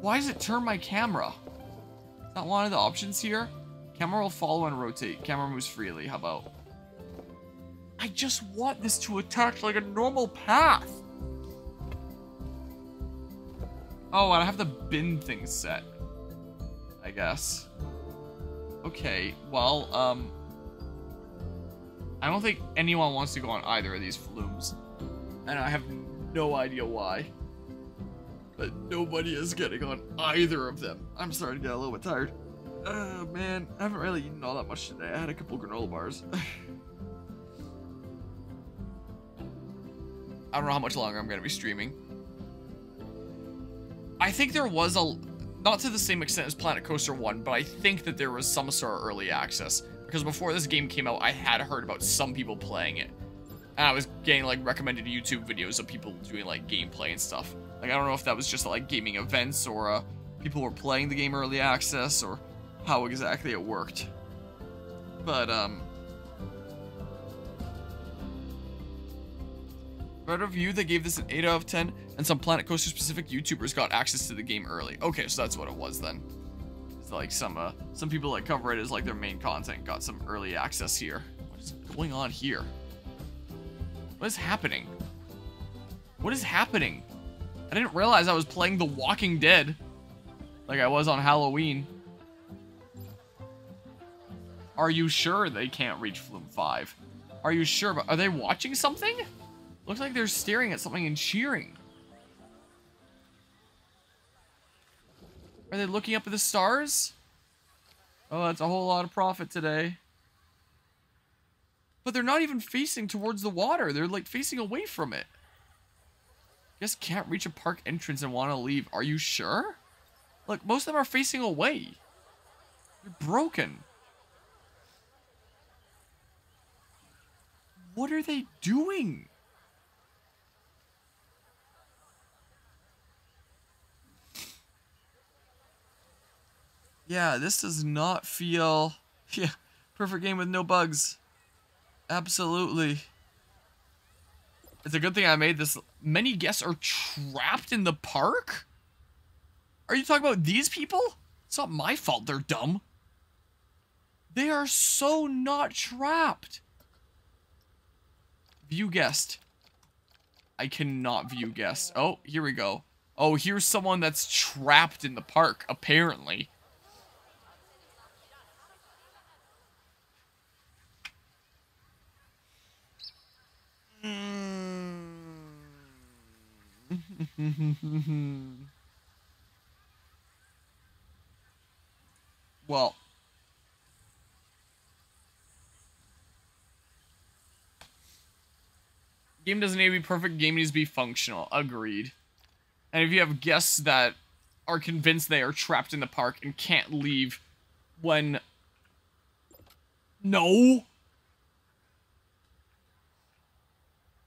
Why does it turn my camera? Is that one of the options here? Camera will follow and rotate. Camera moves freely. How about? I just want this to attach like a normal path. Oh, and I have the bin thing set. I guess. Okay, well, I don't think anyone wants to go on either of these flumes. And I have no idea why. But nobody is getting on either of them. I'm starting to get a little bit tired. Man, I haven't really eaten all that much today. I had a couple granola bars. I don't know how much longer I'm going to be streaming. I think there was a... Not to the same extent as Planet Coaster 1, but I think that there was some sort of early access. Because before this game came out, I had heard about some people playing it. And I was getting, like, recommended YouTube videos of people doing, like, gameplay and stuff. Like, I don't know if that was just, like, gaming events or, people were playing the game early access or how exactly it worked. But, read a review that gave this an 8 out of 10, and some Planet Coaster specific YouTubers got access to the game early. Okay, so that's what it was then. It's like some people that cover it as like their main content got some early access here. What is going on here? What is happening? What is happening? I didn't realize I was playing The Walking Dead like I was on Halloween. Are you sure they can't reach Flume 5? Are you sure? But are they watching something? Looks like they're staring at something and cheering. Are they looking up at the stars? Oh, that's a whole lot of profit today. But they're not even facing towards the water. They're like facing away from it. Guess can't reach a park entrance and want to leave. Are you sure? Look, most of them are facing away. They're broken. What are they doing? Yeah, this does not feel... Yeah, perfect game with no bugs. Absolutely. It's a good thing I made this. Many guests are trapped in the park? Are you talking about these people? It's not my fault they're dumb. They are so not trapped. View guest. I cannot view guest. Oh, here we go. Oh, here's someone that's trapped in the park, apparently. Well, game doesn't need to be perfect, game needs to be functional. Agreed. And if you have guests that are convinced they are trapped in the park and can't leave when... No!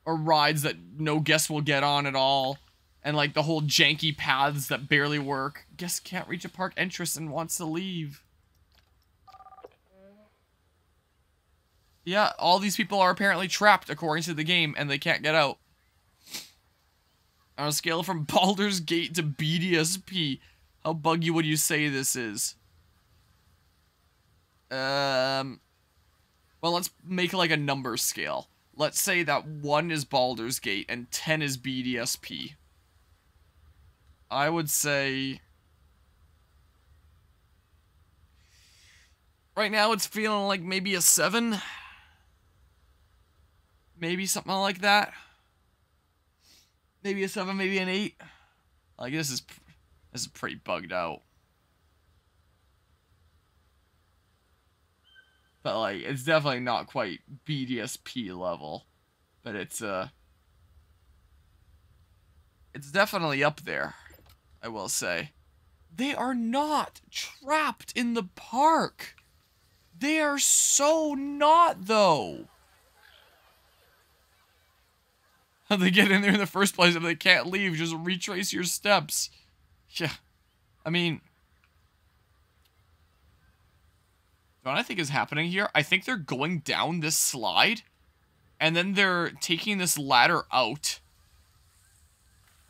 Or rides that no guest will get on at all. And like the whole janky paths that barely work. Guest can't reach a park entrance and wants to leave. Yeah, all these people are apparently trapped according to the game and they can't get out. On a scale from Baldur's Gate to BDSP, how buggy would you say this is? Well, let's make like a number scale. Let's say that 1 is Baldur's Gate and 10 is BDSP. I would say... Right now it's feeling like maybe a 7. Maybe something like that. Maybe a 7, maybe an 8. Like this is pretty bugged out. But like it's definitely not quite BDSP level. But it's definitely up there, I will say. They are not trapped in the park. They are so not though. How they get in there in the first place if they can't leave? Just retrace your steps. Yeah. I mean... What I think is happening here, I think they're going down this slide. And then they're taking this ladder out.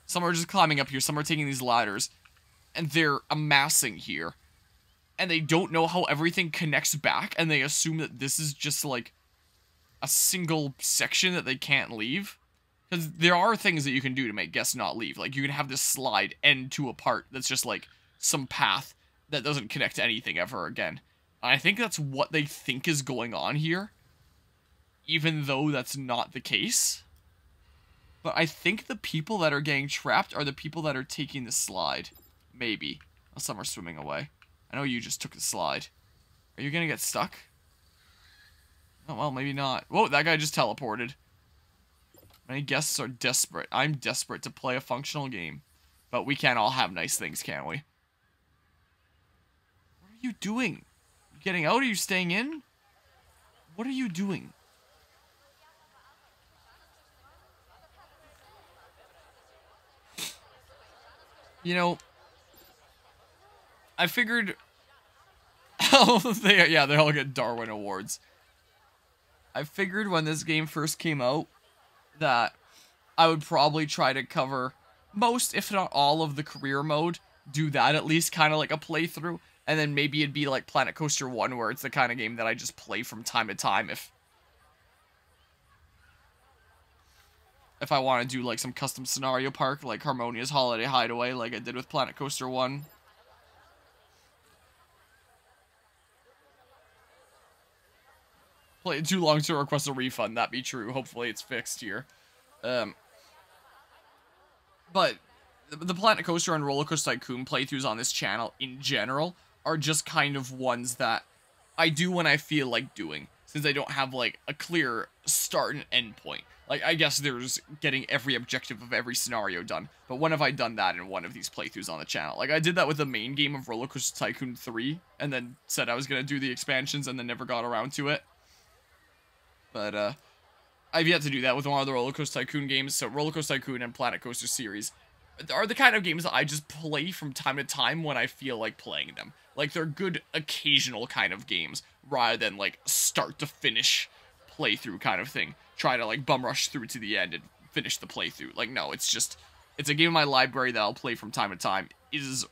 Some are just climbing up here. Some are taking these ladders. And they're amassing here. And they don't know how everything connects back. And they assume that this is just like a single section that they can't leave. Because there are things that you can do to make guests not leave. Like, you can have this slide end to a part that's just, like, some path that doesn't connect to anything ever again. And I think that's what they think is going on here. Even though that's not the case. But I think the people that are getting trapped are the people that are taking the slide. Maybe. Well, some are swimming away. I know you just took the slide. Are you gonna get stuck? Oh, well, maybe not. Whoa, that guy just teleported. Many guests are desperate. I'm desperate to play a functional game. But we can't all have nice things, can we? What are you doing? You getting out? Are you staying in? What are you doing? You know, I figured... they all get Darwin Awards. I figured when this game first came out that I would probably try to cover most, if not all, of the career mode. Do that at least, kind of like a playthrough. And then maybe it'd be like Planet Coaster 1, where it's the kind of game that I just play from time to time if I want to do like some custom scenario park, like Harmonia's Holiday Hideaway, like I did with Planet Coaster 1. Played too long to request a refund, that be true. Hopefully it's fixed here. But the Planet Coaster and Roller Coaster Tycoon playthroughs on this channel in general are just kind of ones that I do when I feel like doing, since I don't have like a clear start and end point. Like, I guess there's getting every objective of every scenario done, but when have I done that in one of these playthroughs on the channel? Like, I did that with the main game of Roller Coaster Tycoon 3, and then said I was going to do the expansions, and then never got around to it. But, I've yet to do that with one of the Roller Coaster Tycoon games, so Roller Coaster Tycoon and Planet Coaster series are the kind of games that I just play from time to time when I feel like playing them. Like, they're good occasional kind of games, rather than, like, start to finish playthrough kind of thing. Try to, like, bum rush through to the end and finish the playthrough. Like, no, it's a game in my library that I'll play from time to time. It is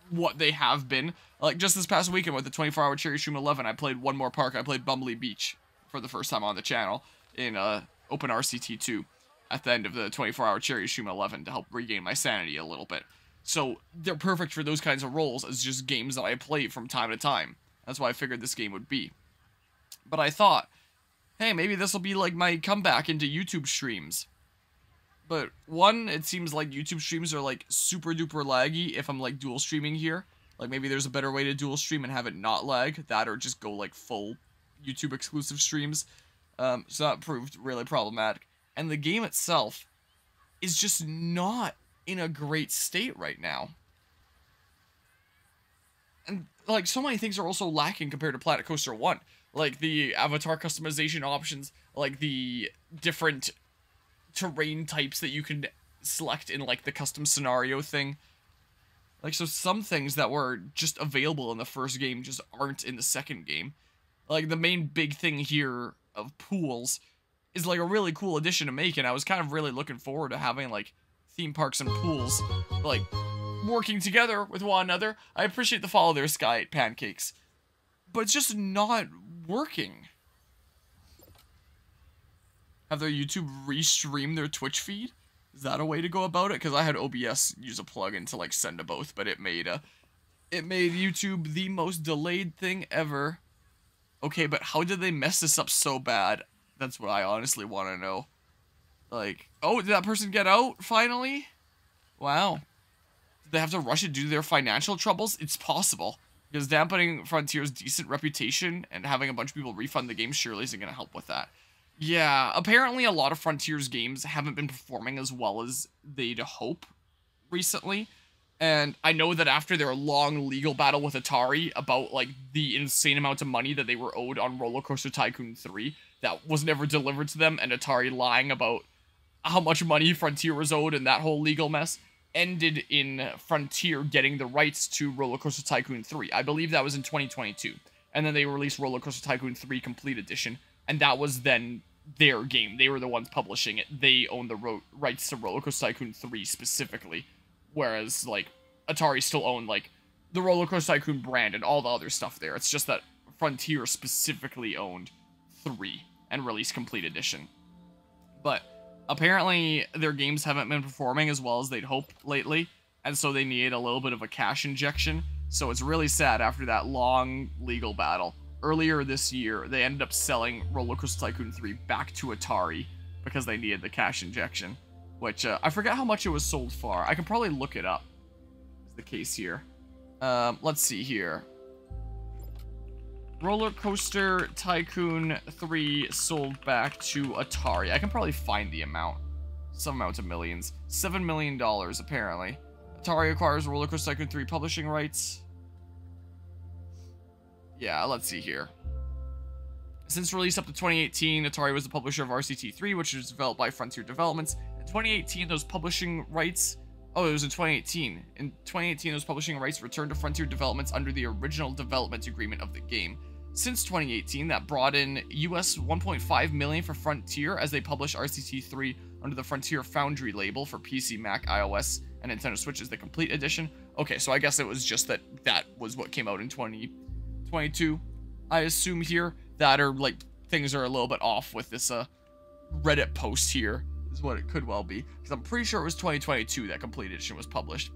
what they have been. Like, just this past weekend with the 24-hour Cherry Stream 11, I played one more park. I played Bumblebee Beach for the first time on the channel in Open RCT 2 at the end of the 24-hour Cherry Stream 11 to help regain my sanity a little bit. So they're perfect for those kinds of roles as just games that I play from time to time. That's why I figured this game would be. But I thought, hey, maybe this will be like my comeback into YouTube streams. But one, it seems like YouTube streams are like super duper laggy if I'm like dual streaming here. Like maybe there's a better way to dual stream and have it not lag. That or just go like full YouTube exclusive streams. So that proved really problematic. And the game itself is just not in a great state right now. And like so many things are also lacking compared to Planet Coaster 1. Like the avatar customization options, like the different terrain types that you can select in like the custom scenario thing. Like, so some things that were just available in the first game just aren't in the second game. Like the main big thing here of pools is like a really cool addition to make, and I was kind of really looking forward to having like theme parks and pools like working together with one another. I appreciate the Follow Their Sky pancakes, but it's just not working. Have their YouTube restream their Twitch feed? Is that a way to go about it? Because I had OBS use a plugin to like send to both, but it made YouTube the most delayed thing ever. Okay, but how did they mess this up so bad? That's what I honestly want to know. Like, oh, did that person get out finally? Wow. Did they have to rush it due to their financial troubles? It's possible. Because dampening Frontier's decent reputation and having a bunch of people refund the game surely isn't going to help with that. Yeah, apparently a lot of Frontier's games haven't been performing as well as they'd hope recently. And I know that after their long legal battle with Atari about, like, the insane amount of money that they were owed on Roller Coaster Tycoon 3 that was never delivered to them, and Atari lying about how much money Frontier was owed and that whole legal mess, ended in Frontier getting the rights to Roller Coaster Tycoon 3. I believe that was in 2022. And then they released Roller Coaster Tycoon 3 Complete Edition, and that was then their game. They were the ones publishing it. They owned the rights to Roller Coaster Tycoon 3 specifically. Whereas, like, Atari still owned, like, the Roller Coaster Tycoon brand and all the other stuff there. It's just that Frontier specifically owned 3 and released Complete Edition. But apparently their games haven't been performing as well as they'd hoped lately, and so they needed a little bit of a cash injection. So it's really sad after that long legal battle. Earlier this year, they ended up selling Roller Coaster Tycoon 3 back to Atari because they needed the cash injection. Which, I forget how much it was sold for. I can probably look it up. Is the case here. Let's see here. Roller Coaster Tycoon 3 sold back to Atari. I can probably find the amount. Some amount of millions. $7 million, apparently. Atari acquires Roller Coaster Tycoon 3 publishing rights. Yeah, let's see here. Since release up to 2018, Atari was the publisher of RCT3, which was developed by Frontier Developments. In 2018, those publishing rights Oh, it was in 2018. In 2018, those publishing rights returned to Frontier Developments under the original development agreement of the game. Since 2018, that brought in US $1.5 million for Frontier as they published RCT3 under the Frontier Foundry label for PC, Mac, iOS, and Nintendo Switch as the complete edition. Okay, so I guess it was just that was what came out in 2022. I assume here that are like things are a little bit off with this Reddit post here is what it could well be, because I'm pretty sure it was 2022 that complete edition was published.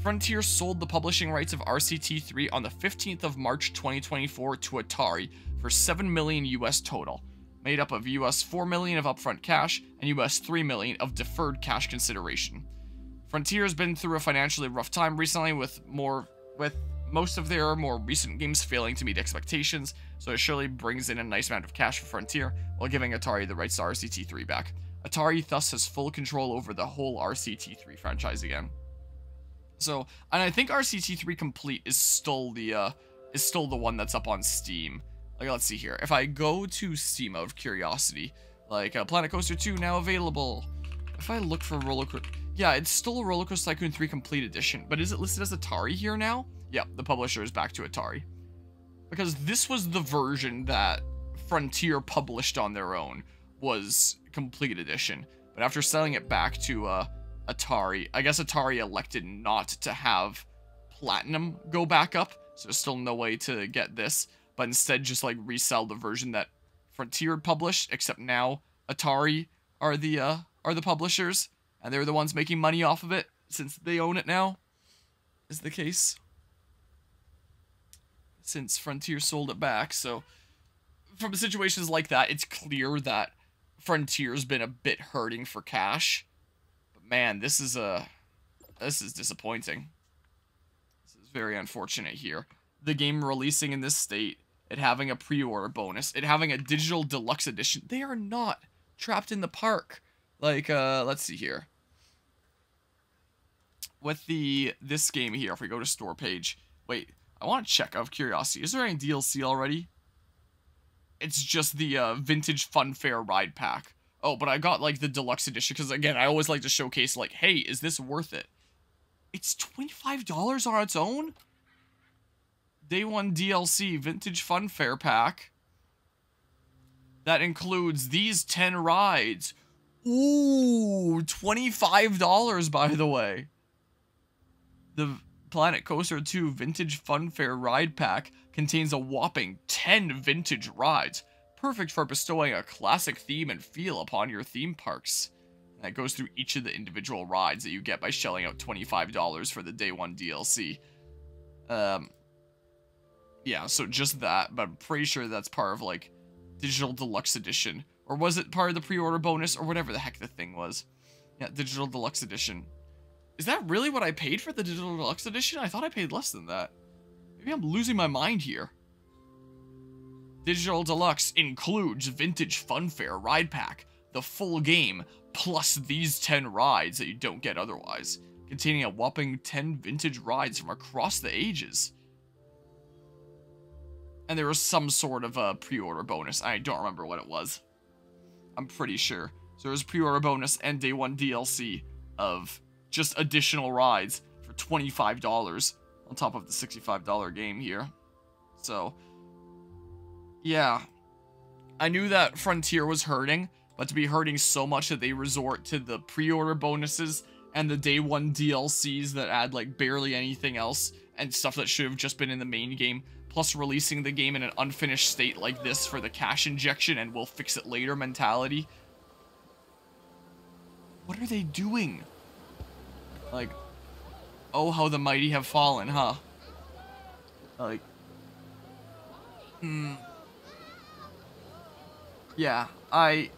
Frontier sold the publishing rights of RCT3 on the 15th of March 2024 to Atari for $7 million US total, made up of US $4 million of upfront cash and US $3 million of deferred cash consideration. Frontier has been through a financially rough time recently with most of their more recent games failing to meet expectations, so it surely brings in a nice amount of cash for Frontier while giving Atari the rights to RCT3 back. Atari thus has full control over the whole RCT3 franchise again. So, and I think RCT3 Complete is still the one that's up on Steam. Like, let's see here. If I go to Steam out of curiosity, like Planet Coaster 2 now available. If I look for yeah, it's still a Roller Coaster Tycoon 3 Complete Edition, but is it listed as Atari here now? Yeah, the publisher is back to Atari. Because this was the version that Frontier published on their own, was Complete Edition. But after selling it back to Atari, I guess Atari elected not to have Platinum go back up, so there's still no way to get this, but instead just like resell the version that Frontier published, except now Atari are the publishers, and they're the ones making money off of it, since they own it now, is the case. Since Frontier sold it back, so from situations like that, it's clear that Frontier's been a bit hurting for cash. But man, this is disappointing. This is very unfortunate here. The game releasing in this state, it having a pre-order bonus, it having a digital deluxe edition. They are not trapped in the park. Like, let's see here. With this game here, if we go to store page, wait, I want to check out of curiosity. Is there any DLC already? It's just the vintage Funfair ride pack. Oh, but I got like the deluxe edition because again, I always like to showcase like, hey, is this worth it? It's $25 on its own? Day 1 DLC vintage Funfair pack. That includes these 10 rides. Ooh, $25 by the way. The Planet Coaster 2 Vintage Funfair Ride Pack contains a whopping 10 vintage rides, perfect for bestowing a classic theme and feel upon your theme parks. And that goes through each of the individual rides that you get by shelling out $25 for the Day 1 DLC. Yeah, so just that, but I'm pretty sure that's part of, like, Digital Deluxe Edition. Or was it part of the pre-order bonus, or whatever the heck the thing was? Yeah, Digital Deluxe Edition. Is that really what I paid for the Digital Deluxe Edition? I thought I paid less than that. Maybe I'm losing my mind here. Digital Deluxe includes Vintage Funfair Ride Pack, the full game, plus these 10 rides that you don't get otherwise, containing a whopping 10 vintage rides from across the ages. And there was some sort of a pre-order bonus. I don't remember what it was. I'm pretty sure. So there was pre-order bonus and Day 1 DLC of just additional rides for $25 on top of the $65 game here. So, yeah. I knew that Frontier was hurting, but to be hurting so much that they resort to the pre-order bonuses and the Day 1 DLCs that add like barely anything else and stuff that should have just been in the main game, plus releasing the game in an unfinished state like this for the cash injection and we'll fix it later mentality. What are they doing? Like, oh, how the mighty have fallen, huh? Like, yeah, I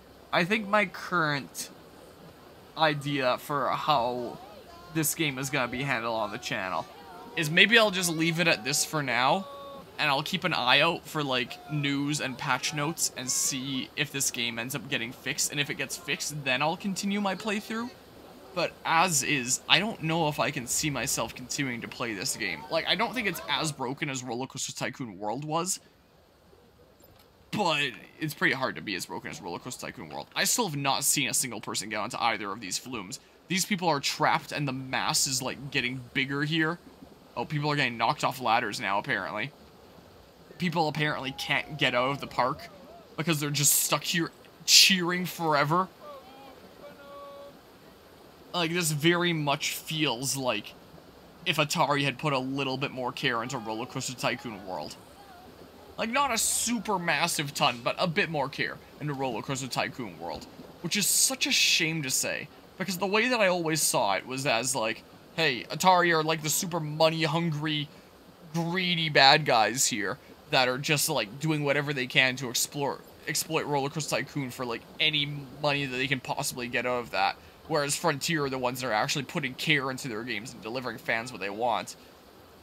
think my current idea for how this game is gonna be handled on the channel is maybe I'll just leave it at this for now, and I'll keep an eye out for, like, news and patch notes and see if this game ends up getting fixed, and if it gets fixed, then I'll continue my playthrough. But as is, I don't know if I can see myself continuing to play this game. Like, I don't think it's as broken as Roller Coaster Tycoon World was, but it's pretty hard to be as broken as Roller Coaster Tycoon World. I still have not seen a single person get onto either of these flumes, these people are trapped and the mass is, like, getting bigger here. Oh, people are getting knocked off ladders now, apparently. People apparently can't get out of the park because they're just stuck here cheering forever. Like, this very much feels like if Atari had put a little bit more care into Roller Coaster Tycoon World. Like, not a super massive ton, but a bit more care into Roller Coaster Tycoon World. Which is such a shame to say, because the way that I always saw it was as, like, hey, Atari are, like, the super money-hungry, greedy bad guys here that are just, like, doing whatever they can to exploit Roller Coaster Tycoon for, like, any money that they can possibly get out of that. Whereas Frontier are the ones that are actually putting care into their games and delivering fans what they want.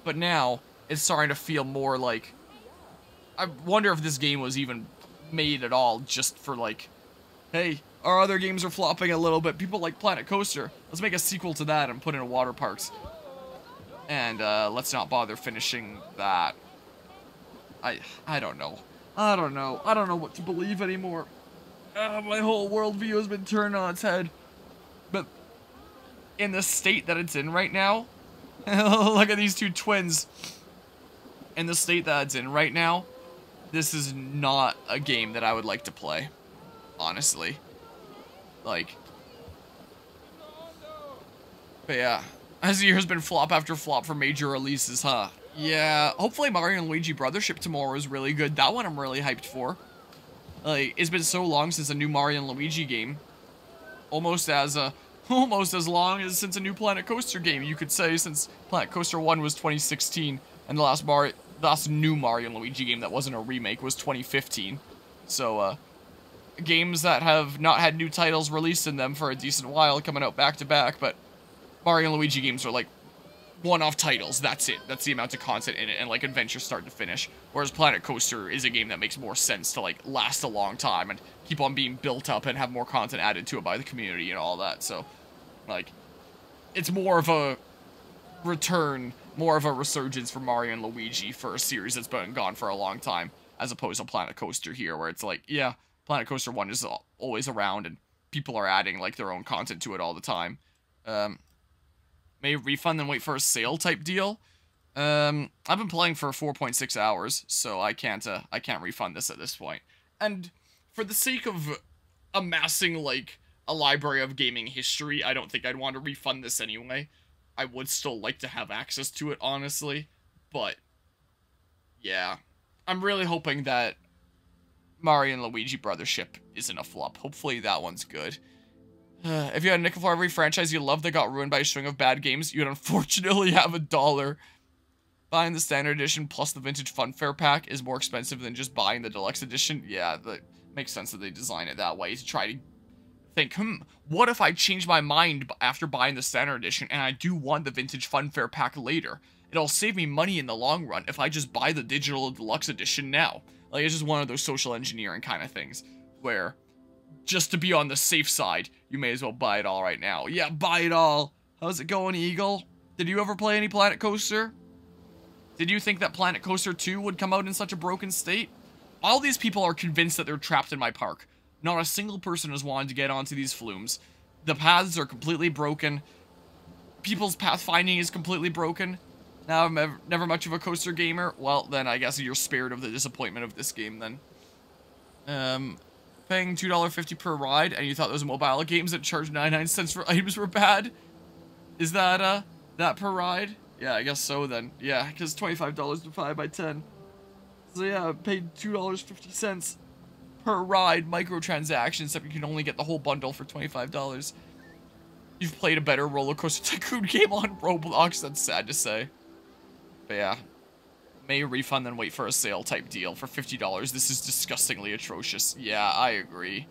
But now, it's starting to feel more like... I wonder if this game was even made at all just for, like, hey, our other games are flopping a little bit. People like Planet Coaster. Let's make a sequel to that and put in water parks. And let's not bother finishing that. I don't know. I don't know. I don't know what to believe anymore. My whole worldview has been turned on its head. But in the state that it's in right now, look at these two twins. In the state that it's in right now, this is not a game that I would like to play, honestly. Like, but yeah, as the year has been flop after flop for major releases, huh? Yeah, hopefully Mario & Luigi Brothership tomorrow is really good. That one I'm really hyped for. Like, it's been so long since a new Mario & Luigi game. Almost as long as since a new Planet Coaster game, you could say, since Planet Coaster 1 was 2016, and the last new Mario & Luigi game that wasn't a remake was 2015. So, games that have not had new titles released in them for a decent while, coming out back-to-back, but Mario & Luigi games are, like, one-off titles, that's it. That's the amount of content in it, and, like, adventure start to finish. Whereas Planet Coaster is a game that makes more sense to, like, last a long time, and keep on being built up and have more content added to it by the community and all that, so, like, it's more of a return, more of a resurgence for Mario & Luigi for a series that's been gone for a long time, as opposed to Planet Coaster here, where it's like, yeah, Planet Coaster 1 is always around, and people are adding, like, their own content to it all the time. May refund then wait for a sale type deal. I've been playing for 4.6 hours, so I can't refund this at this point. And for the sake of amassing, like, a library of gaming history, I don't think I'd want to refund this anyway. I would still like to have access to it, honestly. But, yeah. I'm really hoping that Mario & Luigi Brothership isn't a flop. Hopefully that one's good. If you had a nickel for every franchise you love that got ruined by a string of bad games, you'd unfortunately have $1. Buying the standard edition plus the vintage funfair pack is more expensive than just buying the deluxe edition. Yeah, that makes sense that they design it that way, to try to think, what if I change my mind after buying the standard edition and I do want the vintage funfair pack later? It'll save me money in the long run if I just buy the digital deluxe edition now. Like, it's just one of those social engineering kind of things, where just to be on the safe side, you may as well buy it all right now. Yeah, buy it all. How's it going, Eagle? Did you ever play any Planet Coaster? Did you think that Planet Coaster 2 would come out in such a broken state? All these people are convinced that they're trapped in my park. Not a single person has wanted to get onto these flumes. The paths are completely broken. People's pathfinding is completely broken. Now I'm never much of a coaster gamer. Well, then I guess you're spared of the disappointment of this game then. Paying $2.50 per ride, and you thought those mobile games that charge 99 cents for items were bad? Is that, that per ride? Yeah, I guess so then. Yeah, because $25 divided by 10. So yeah, I paid $2.50 per ride microtransactions, except you can only get the whole bundle for $25. You've played a better Roller Coaster Tycoon game on Roblox, that's sad to say. But yeah. May refund then wait for a sale type deal for $50. This is disgustingly atrocious. Yeah, I agree.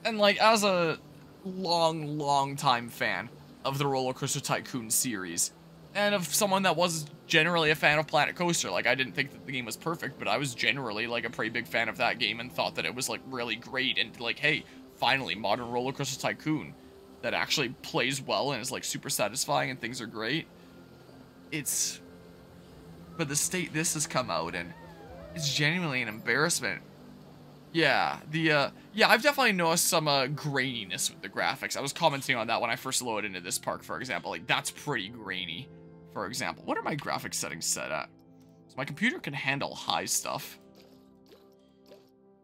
And like, as a long time fan of the Roller Coaster Tycoon series, and of someone that was generally a fan of Planet Coaster, like, I didn't think that the game was perfect, but I was generally, like, a pretty big fan of that game and thought that it was, like, really great, and, like, hey, finally, modern Roller Coaster Tycoon that actually plays well and is, like, super satisfying and things are great. But the state this has come out in, it's genuinely an embarrassment. Yeah, yeah, I've definitely noticed some graininess with the graphics. I was commenting on that when I first loaded into this park, for example. Like, that's pretty grainy, for example. What are my graphics settings set at? So my computer can handle high stuff.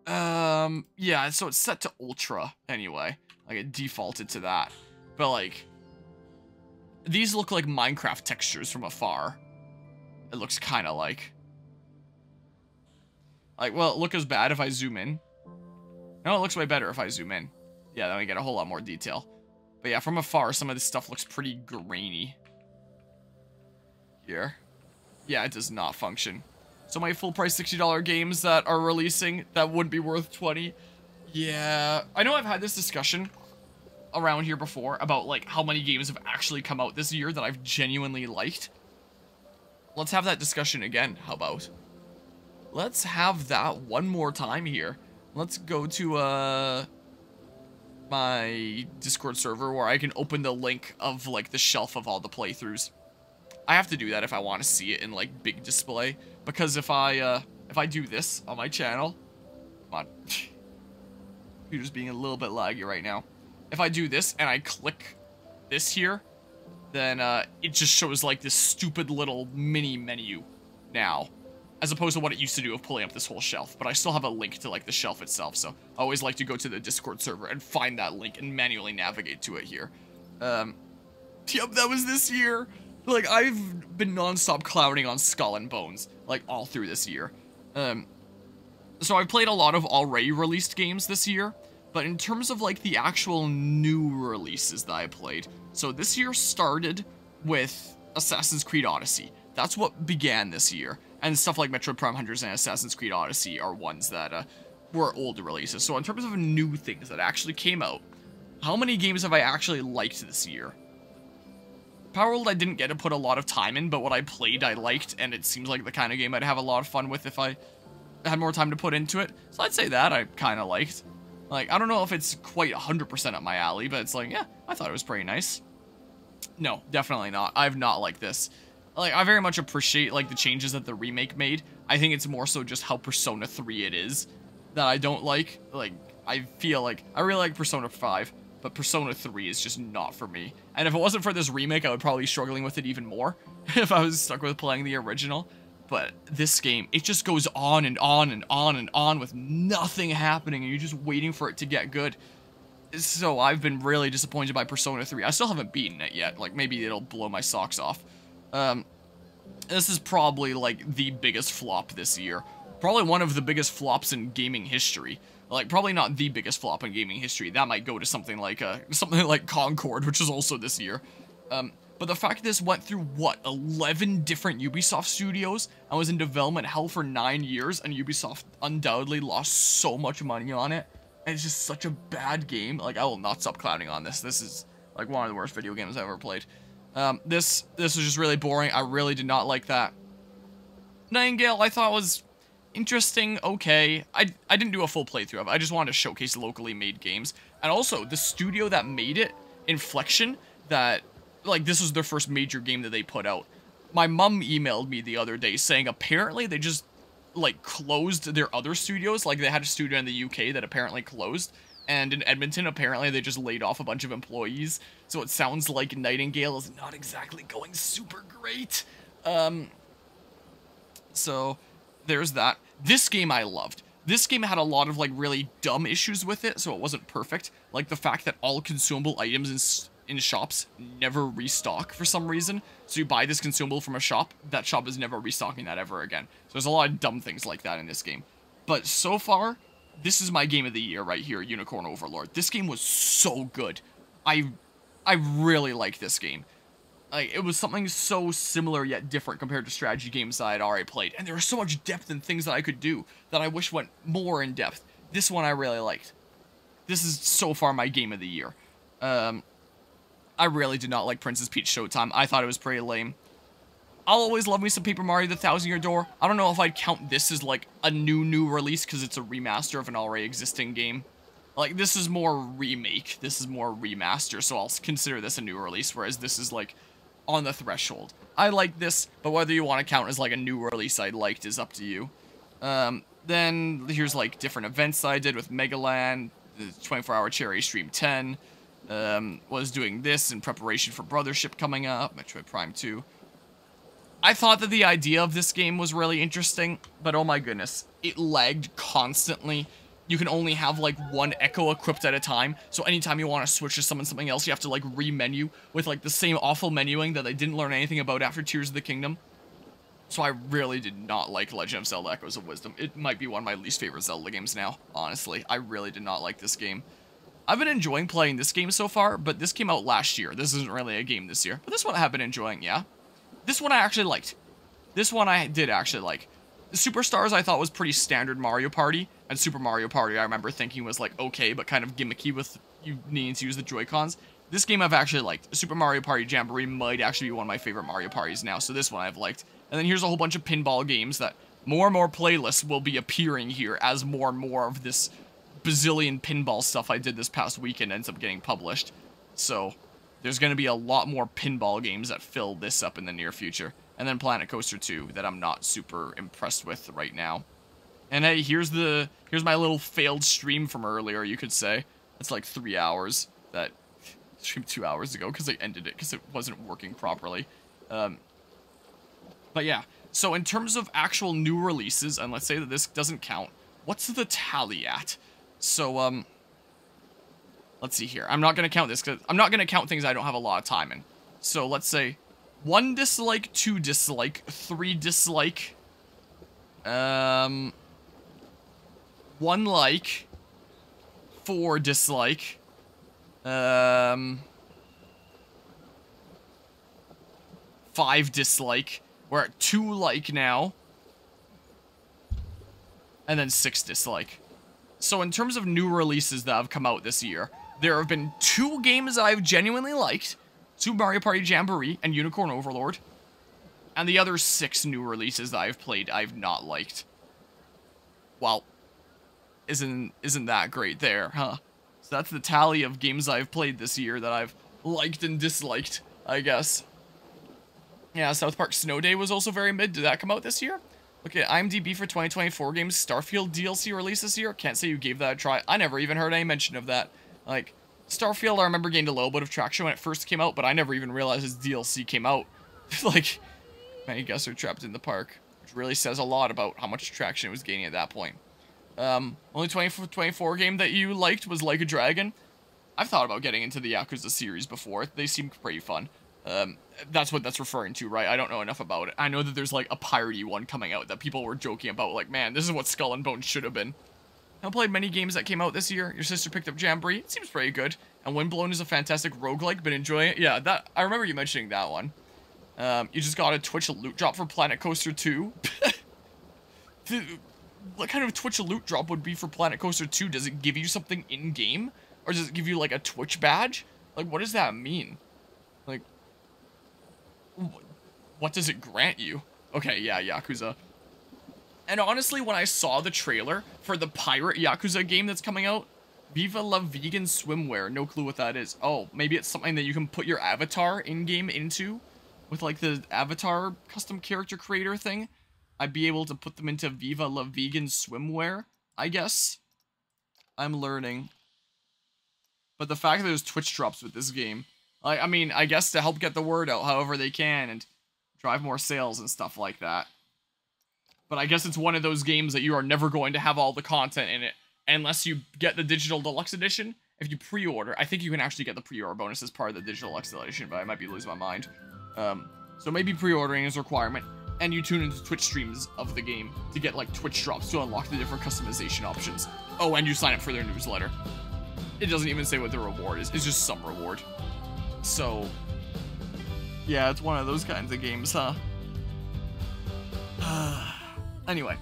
Yeah, so it's set to ultra anyway. Like, it defaulted to that. But, like, these look like Minecraft textures from afar. It looks kind of like. Like, well, it looks as bad if I zoom in. No, it looks way better if I zoom in. Yeah, then we get a whole lot more detail. But yeah, from afar, some of this stuff looks pretty grainy. Here. Yeah, it does not function. So my full price $60 games that are releasing, that would be worth 20. Yeah, I know I've had this discussion around here before about, like, how many games have actually come out this year that I've genuinely liked. Let's have that discussion again, how about? Let's have that one more time here. Let's go to, my Discord server where I can open the link of, like, the shelf of all the playthroughs. I have to do that if I want to see it in, like, big display. Because if I do this on my channel... Come on. Computer's being a little bit laggy right now. If I do this and I click this here, then, it just shows, like, this stupid little mini menu now. As opposed to what it used to do of pulling up this whole shelf. But I still have a link to, like, the shelf itself, so I always like to go to the Discord server and find that link and manually navigate to it here. Yep, that was this year! Like, I've been non-stop clowning on Skull and Bones, like, all through this year. So I've played a lot of already released games this year, but in terms of, like, the actual new releases that I played, so this year started with Assassin's Creed Odyssey. That's what began this year. And stuff like Metroid Prime Hunters and Assassin's Creed Odyssey are ones that were older releases. So in terms of new things that actually came out, how many games have I actually liked this year? Palworld I didn't get to put a lot of time in, but what I played I liked, and it seems like the kind of game I'd have a lot of fun with if I had more time to put into it. So I'd say that I kind of liked. Like, I don't know if it's quite 100% up my alley, but it's like, yeah, I thought it was pretty nice. No, definitely not. I've not liked this. Like, I very much appreciate, like, the changes that the remake made. I think it's more so just how Persona 3 it is that I don't like. Like, I feel like, I really like Persona 5, but Persona 3 is just not for me. And if it wasn't for this remake, I would probably be struggling with it even more if I was stuck with playing the original. But this game, it just goes on and on and on and on with nothing happening, and you're just waiting for it to get good. So I've been really disappointed by Persona 3. I still haven't beaten it yet. Like, maybe it'll blow my socks off. This is probably, like, the biggest flop this year. Probably one of the biggest flops in gaming history. Like, probably not the biggest flop in gaming history. That might go to something like Concord, which is also this year. But the fact that this went through, what, 11 different Ubisoft studios and was in development hell for 9 years, and Ubisoft undoubtedly lost so much money on it, and it's just such a bad game. Like, I will not stop clowning on this. This is, like, one of the worst video games I've ever played. This was just really boring. I really did not like that. Nightingale, I thought was interesting, okay. I didn't do a full playthrough of it. I just wanted to showcase locally made games. And also, the studio that made it, Inflection, that, like, this was their first major game that they put out. My mom emailed me the other day saying apparently they just, like, closed their other studios. Like, they had a studio in the UK that apparently closed. And in Edmonton, apparently, they just laid off a bunch of employees. So it sounds like Nightingale is not exactly going super great. So there's that. This game I loved. This game had a lot of, like, really dumb issues with it, so it wasn't perfect. Like the fact that all consumable items in shops never restock for some reason. So you buy this consumable from a shop, that shop is never restocking that ever again. So there's a lot of dumb things like that in this game. But so far, this is my game of the year right here, Unicorn Overlord. This game was so good. I really like this game. Like, it was something so similar yet different compared to strategy games that I had already played. And there was so much depth in things that I could do that I wish went more in depth. This one I really liked. This is so far my game of the year. I really did not like Princess Peach Showtime. I thought it was pretty lame. I'll always love me some Paper Mario: The Thousand Year Door. I don't know if I'd count this as, like, a new release because it's a remaster of an already existing game. Like, this is more remake. This is more remaster, so I'll consider this a new release, whereas this is, like, on the threshold. I like this, but whether you want to count as, like, a new release I liked is up to you. Then here's like different events that I did with Megaland, the 24-hour Cherry Stream 10. Was doing this in preparation for Brothership coming up, Metroid Prime 2. I thought that the idea of this game was really interesting, but oh my goodness, it lagged constantly. You can only have like one Echo equipped at a time, so anytime you want to switch to summon something else, you have to like re-menu with like the same awful menuing that I didn't learn anything about after Tears of the Kingdom. So I really did not like Legend of Zelda Echoes of Wisdom. It might be one of my least favorite Zelda games now, honestly. I really did not like this game. I've been enjoying playing this game so far, but this came out last year. This isn't really a game this year. But this one I have been enjoying, yeah. This one I actually liked. This one I did actually like. The Superstars I thought was pretty standard Mario Party, and Super Mario Party I remember thinking was like okay, but kind of gimmicky with you needing to use the Joy-Cons. This game I've actually liked. Super Mario Party Jamboree might actually be one of my favorite Mario Parties now, so this one I've liked. And then here's a whole bunch of pinball games that more and more playlists will be appearing here as more and more of this bazillion pinball stuff I did this past weekend ends up getting published. So there's going to be a lot more pinball games that fill this up in the near future. And then Planet Coaster 2 that I'm not super impressed with right now. And hey, here's my little failed stream from earlier, you could say. It's like 3 hours. That streamed 2 hours ago because I ended it because it wasn't working properly. But yeah, so in terms of actual new releases, and let's say that this doesn't count, what's the tally at? So, let's see here. I'm not going to count this because I'm not going to count things I don't have a lot of time in. So let's say 1 dislike, 2 dislike, 3 dislike, 1 like, 4 dislike, 5 dislike. We're at 2 like now, and then 6 dislike. So in terms of new releases that have come out this year, there have been 2 games that I've genuinely liked, Super Mario Party Jamboree and Unicorn Overlord, and the other 6 new releases that I've played I've not liked. Well, isn't that great there, huh? So that's the tally of games I've played this year that I've liked and disliked, I guess. Yeah, South Park Snow Day was also very mid. Did that come out this year? Okay, IMDb for 2024 games. Starfield DLC released this year. Can't say you gave that a try. I never even heard any mention of that. Like, Starfield I remember gained a little bit of traction when it first came out, but I never even realized its DLC came out. Like, many guests are trapped in the park, which really says a lot about how much traction it was gaining at that point. Only 2024 game that you liked was Like a Dragon. I've thought about getting into the Yakuza series before. They seem pretty fun. That's what that's referring to, right? I don't know enough about it. I know that there's like a piratey one coming out that people were joking about, like, man, this is what Skull and Bones should have been. I played many games that came out this year. Your sister picked up Jamboree. It seems pretty good. And Windblown is a fantastic roguelike, but enjoying it. Yeah, that I remember you mentioning that one. You just got a Twitch loot drop for Planet Coaster 2. What kind of Twitch loot drop would be for Planet Coaster 2? Does it give you something in-game? Or does it give you, like, a Twitch badge? Like, what does that mean? Like, what does it grant you? Okay, yeah, Yakuza. And honestly, when I saw the trailer for the pirate Yakuza game that's coming out, Viva La Vegan Swimwear, no clue what that is. Oh, maybe it's something that you can put your avatar in-game into? With, like, the avatar custom character creator thing? I'd be able to put them into Viva La Vegan Swimwear, I guess. I'm learning. But the fact that there's Twitch drops with this game, I mean, I guess to help get the word out however they can and drive more sales and stuff like that. But I guess it's one of those games that you are never going to have all the content in it unless you get the digital deluxe edition. If you pre-order, I think you can actually get the pre-order bonus as part of the digital deluxe edition, but I might be losing my mind. So maybe pre-ordering is a requirement, and you tune into Twitch streams of the game to get, like, Twitch drops to unlock the different customization options. Oh, and you sign up for their newsletter. It doesn't even say what the reward is. It's just some reward. So, yeah, it's one of those kinds of games, huh? Anyway,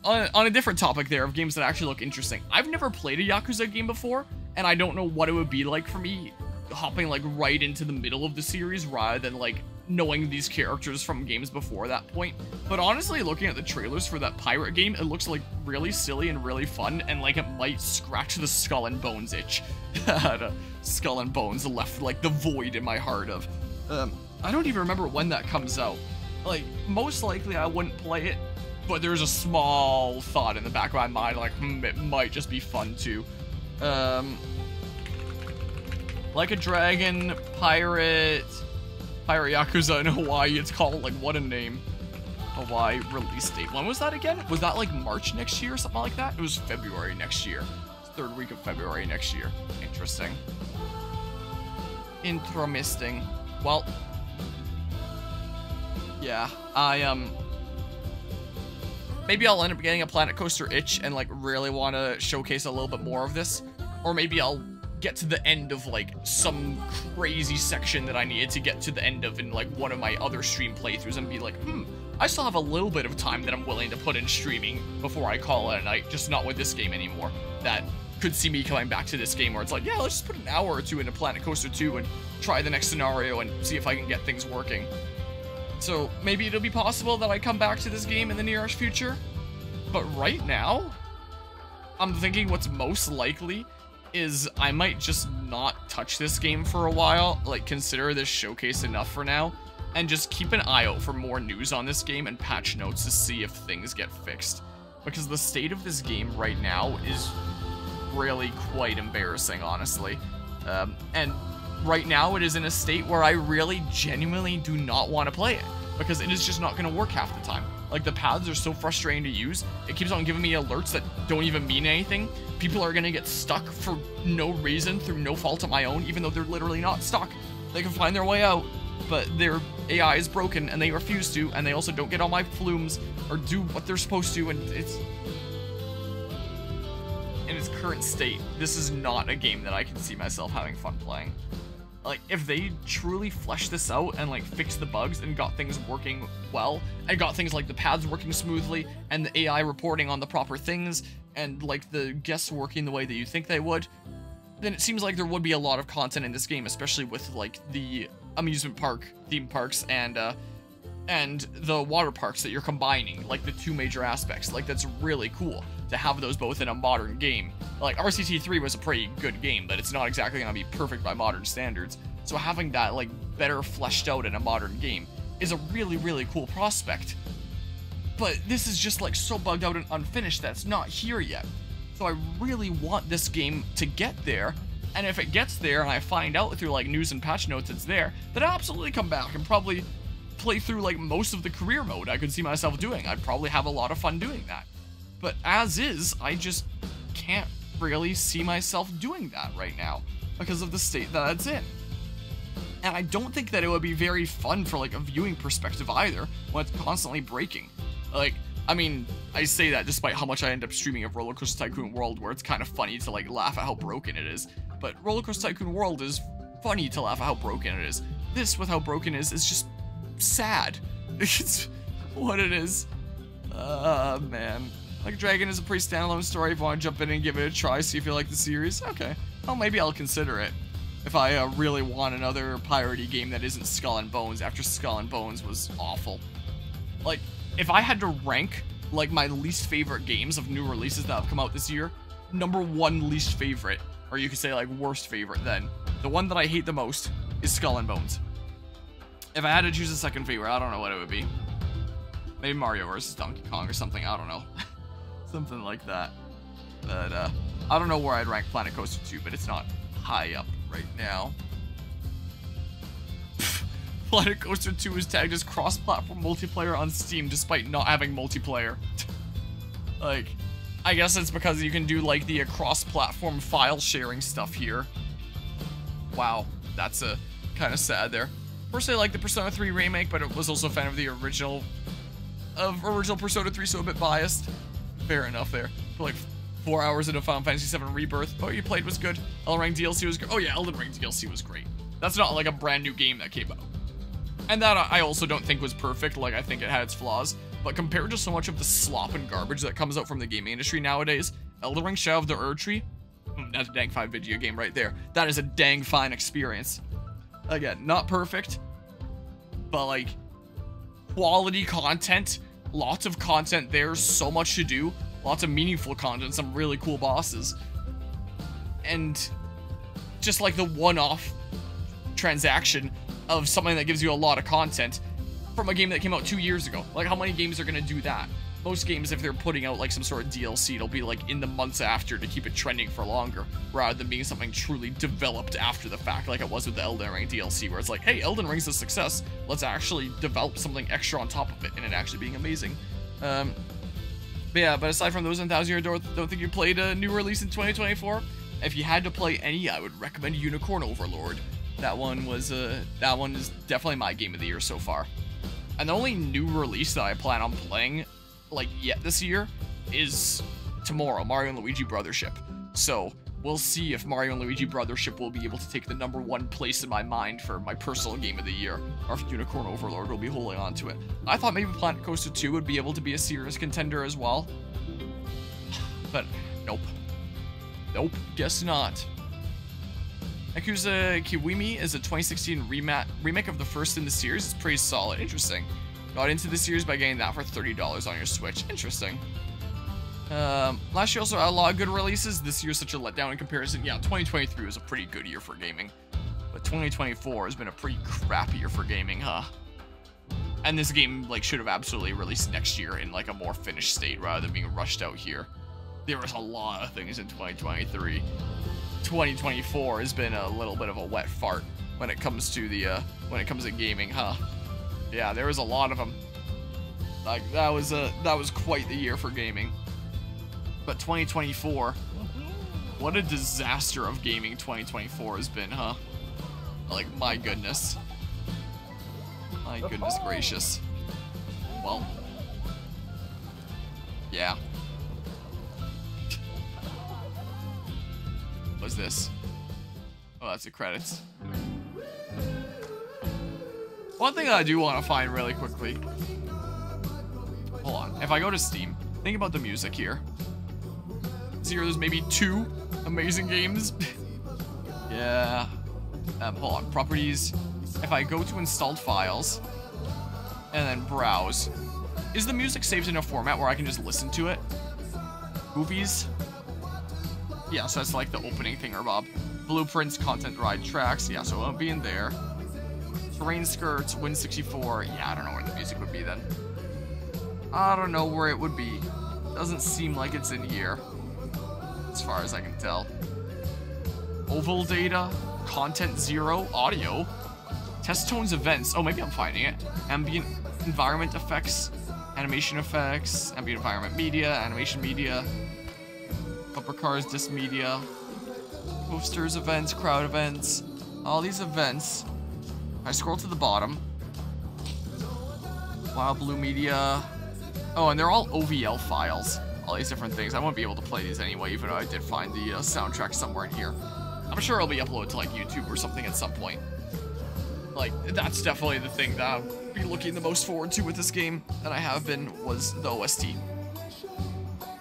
on a different topic there of games that actually look interesting. I've never played a Yakuza game before, and I don't know what it would be like for me hopping, like, right into the middle of the series rather than, like, knowing these characters from games before that point. But honestly, looking at the trailers for that pirate game, it looks like really silly and really fun, and like it might scratch the Skull and Bones itch. Skull and Bones left like the void in my heart of. I don't even remember when that comes out. Like, most likely I wouldn't play it but there's a small thought in the back of my mind, like, it might just be fun too. Like a Dragon, Pirate Yakuza in Hawaii, it's called, like, what a name. Hawaii release date. When was that again? Was that like March next year or something like that? It was February next year. It's third week of February next year. Interesting. Interesting. Well, yeah, maybe I'll end up getting a Planet Coaster itch and like really want to showcase a little bit more of this, or maybe I'll get to the end of like some crazy section that I needed to get to the end of in like one of my other stream playthroughs and be like, I still have a little bit of time that I'm willing to put in streaming before I call it a night, just not with this game anymore. That could see me coming back to this game where it's like, yeah, let's just put an hour or two into Planet Coaster 2 and try the next scenario and see if I can get things working. So maybe it'll be possible that I come back to this game in the nearish future. But right now, I'm thinking what's most likely is I might just not touch this game for a while, like consider this showcase enough for now, and just keep an eye out for more news on this game and patch notes to see if things get fixed. Because the state of this game right now is really quite embarrassing, honestly. And right now it is in a state where I really genuinely do not want to play it, because it is just not going to work half the time. Like, the paths are so frustrating to use. It keeps on giving me alerts that don't even mean anything. People are going to get stuck for no reason through no fault of my own, even though they're literally not stuck. They can find their way out, but their AI is broken and they refuse to, and they also don't get all my flumes or do what they're supposed to, and it's... in its current state, this is not a game that I can see myself having fun playing. Like, if they truly fleshed this out and, like, fixed the bugs and got things working well, and got things like the paths working smoothly, and the AI reporting on the proper things, and, like, the guests working the way that you think they would, then it seems like there would be a lot of content in this game, especially with, like, the amusement park, theme parks, and the water parks that you're combining, like, the two major aspects. Like, that's really cool to have those both in a modern game. Like, RCT3 was a pretty good game, but it's not exactly going to be perfect by modern standards. So having that, like, better fleshed out in a modern game is a really, really cool prospect. But this is just, like, so bugged out and unfinished that it's not here yet. So I really want this game to get there, and if it gets there and I find out through, like, news and patch notes it's there, then I'll absolutely come back and probably play through, like, most of the career mode I could see myself doing. I'd probably have a lot of fun doing that. But as is, I just can't really see myself doing that right now because of the state that it's in. And I don't think that it would be very fun for, like, a viewing perspective either when it's constantly breaking. Like, I mean, I say that despite how much I end up streaming of Roller Coaster Tycoon World, where it's kind of funny to, like, laugh at how broken it is. But Roller Coaster Tycoon World is funny to laugh at how broken it is. This, with how broken it is just sad. It's what it is. Man. Like, Dragon is a pretty standalone story. If you want to jump in and give it a try, see if you like the series, okay. Well, maybe I'll consider it. If I really want another piratey game that isn't Skull and Bones after Skull and Bones was awful. Like, if I had to rank, like, my least favorite games of new releases that have come out this year, #1 least favorite, or you could say, like, worst favorite then, the one that I hate the most is Skull and Bones. If I had to choose a second favorite, I don't know what it would be. Maybe Mario vs. Donkey Kong or something, I don't know. Something like that. But, I don't know where I'd rank Planet Coaster 2, but it's not high up right now. Planet Coaster 2 is tagged as cross-platform multiplayer on Steam despite not having multiplayer. Like, I guess it's because you can do, like, the cross-platform file sharing stuff here. Wow, that's kind of sad there. Personally, I like the Persona 3 remake, but I was also a fan of the original Persona 3, so a bit biased. Fair enough there. For like 4 hours into Final Fantasy VII Rebirth. Oh, you played was good. Elden Ring DLC was good. Oh yeah, Elden Ring DLC was great. That's not like a brand new game that came out. And that I also don't think was perfect. Like, I think it had its flaws. But compared to so much of the slop and garbage that comes out from the gaming industry nowadays, Elden Ring Shadow of the Erdtree, that's a dang fine video game right there. That is a dang fine experience. Again, not perfect, but like quality content. Lots of content there, so much to do, lots of meaningful content, some really cool bosses. And just like the one-off transaction of something that gives you a lot of content from a game that came out 2 years ago. Like, how many games are going to do that? most games, if they're putting out like some sort of DLC, it'll be like in the months after to keep it trending for longer, rather than being something truly developed after the fact, like it was with the Elden Ring DLC, where it's like, hey, Elden Ring's a success, let's actually develop something extra on top of it, and it actually being amazing. But aside from those 1,000 Year Door, don't think you played a new release in 2024? If you had to play any, I would recommend Unicorn Overlord. That one is definitely my game of the year so far. And the only new release that I plan on playing, like, yet this year is tomorrow, Mario & Luigi Brothership. So, we'll see if Mario & Luigi Brothership will be able to take the #1 place in my mind for my personal game of the year, or if Unicorn Overlord will be holding on to it. I thought maybe Planet Coaster 2 would be able to be a serious contender as well. But, nope. Nope, guess not. Yakuza Kiwami is a 2016 remake of the first in the series. It's pretty solid. Interesting. Got into the series by getting that for $30 on your Switch. Interesting. Last year also had a lot of good releases. This year's such a letdown in comparison. Yeah, 2023 was a pretty good year for gaming. But 2024 has been a pretty crappy year for gaming, huh? And this game, like, should have absolutely released next year in, like, a more finished state rather than being rushed out here. There was a lot of things in 2023. 2024 has been a little bit of a wet fart when it comes to gaming, huh? Yeah, there was a lot of them. Like, that was quite the year for gaming. But 2024, what a disaster of gaming 2024 has been, huh? Like, my goodness. My goodness gracious. Well, yeah. What's this? Oh, that's the credits. One thing that I do want to find really quickly. Hold on. If I go to Steam, think about the music here. See here, there's maybe 2 amazing games. Yeah. Hold on. Properties. If I go to installed files and then browse, is the music saved in a format where I can just listen to it? Movies. Yeah, so that's like the opening thingamabob. Blueprints, content ride tracks. Yeah, so it won't be in there. Terrain skirts, Win64. Yeah, I don't know where the music would be then. I don't know where it would be. Doesn't seem like it's in here, as far as I can tell. Oval data, content 0, audio, test tones events. Oh, maybe I'm finding it. Ambient environment effects, animation effects, ambient environment media, animation media. Bumper cars, disc media, posters, events, crowd events, all these events. I scroll to the bottom. Wild Blue media. Oh, and they're all OVL files. All these different things. I won't be able to play these anyway, even though I did find the soundtrack somewhere in here. I'm sure it'll be uploaded to like YouTube or something at some point. Like, that's definitely the thing that I'll be looking the most forward to with this game, and I have been, was the OST.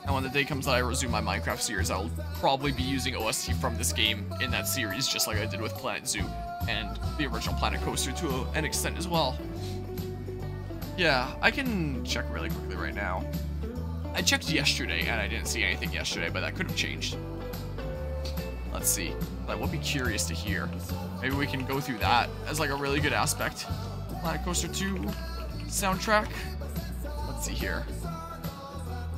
And when the day comes that I resume my Minecraft series, I'll probably be using OST from this game in that series, just like I did with Planet Zoo and the original Planet Coaster to an extent as well. Yeah, I can check really quickly right now. I checked yesterday, and I didn't see anything yesterday, but that could have changed. Let's see. I would be curious to hear. Maybe we can go through that as like a really good aspect. Planet Coaster 2 soundtrack. Let's see here.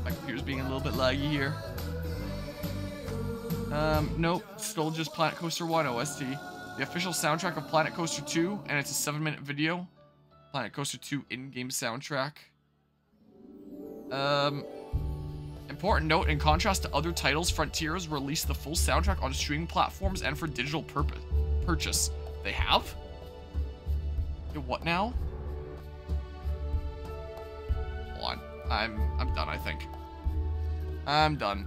My computer's being a little bit laggy here. Nope, still just Planet Coaster 1 OST. The official soundtrack of Planet Coaster 2, and it's a 7-minute video. Planet Coaster 2 in-game soundtrack. Important note, in contrast to other titles, Frontiers released the full soundtrack on streaming platforms and for digital purchase. They have? What now? Hold on. I'm done, I think. I'm done.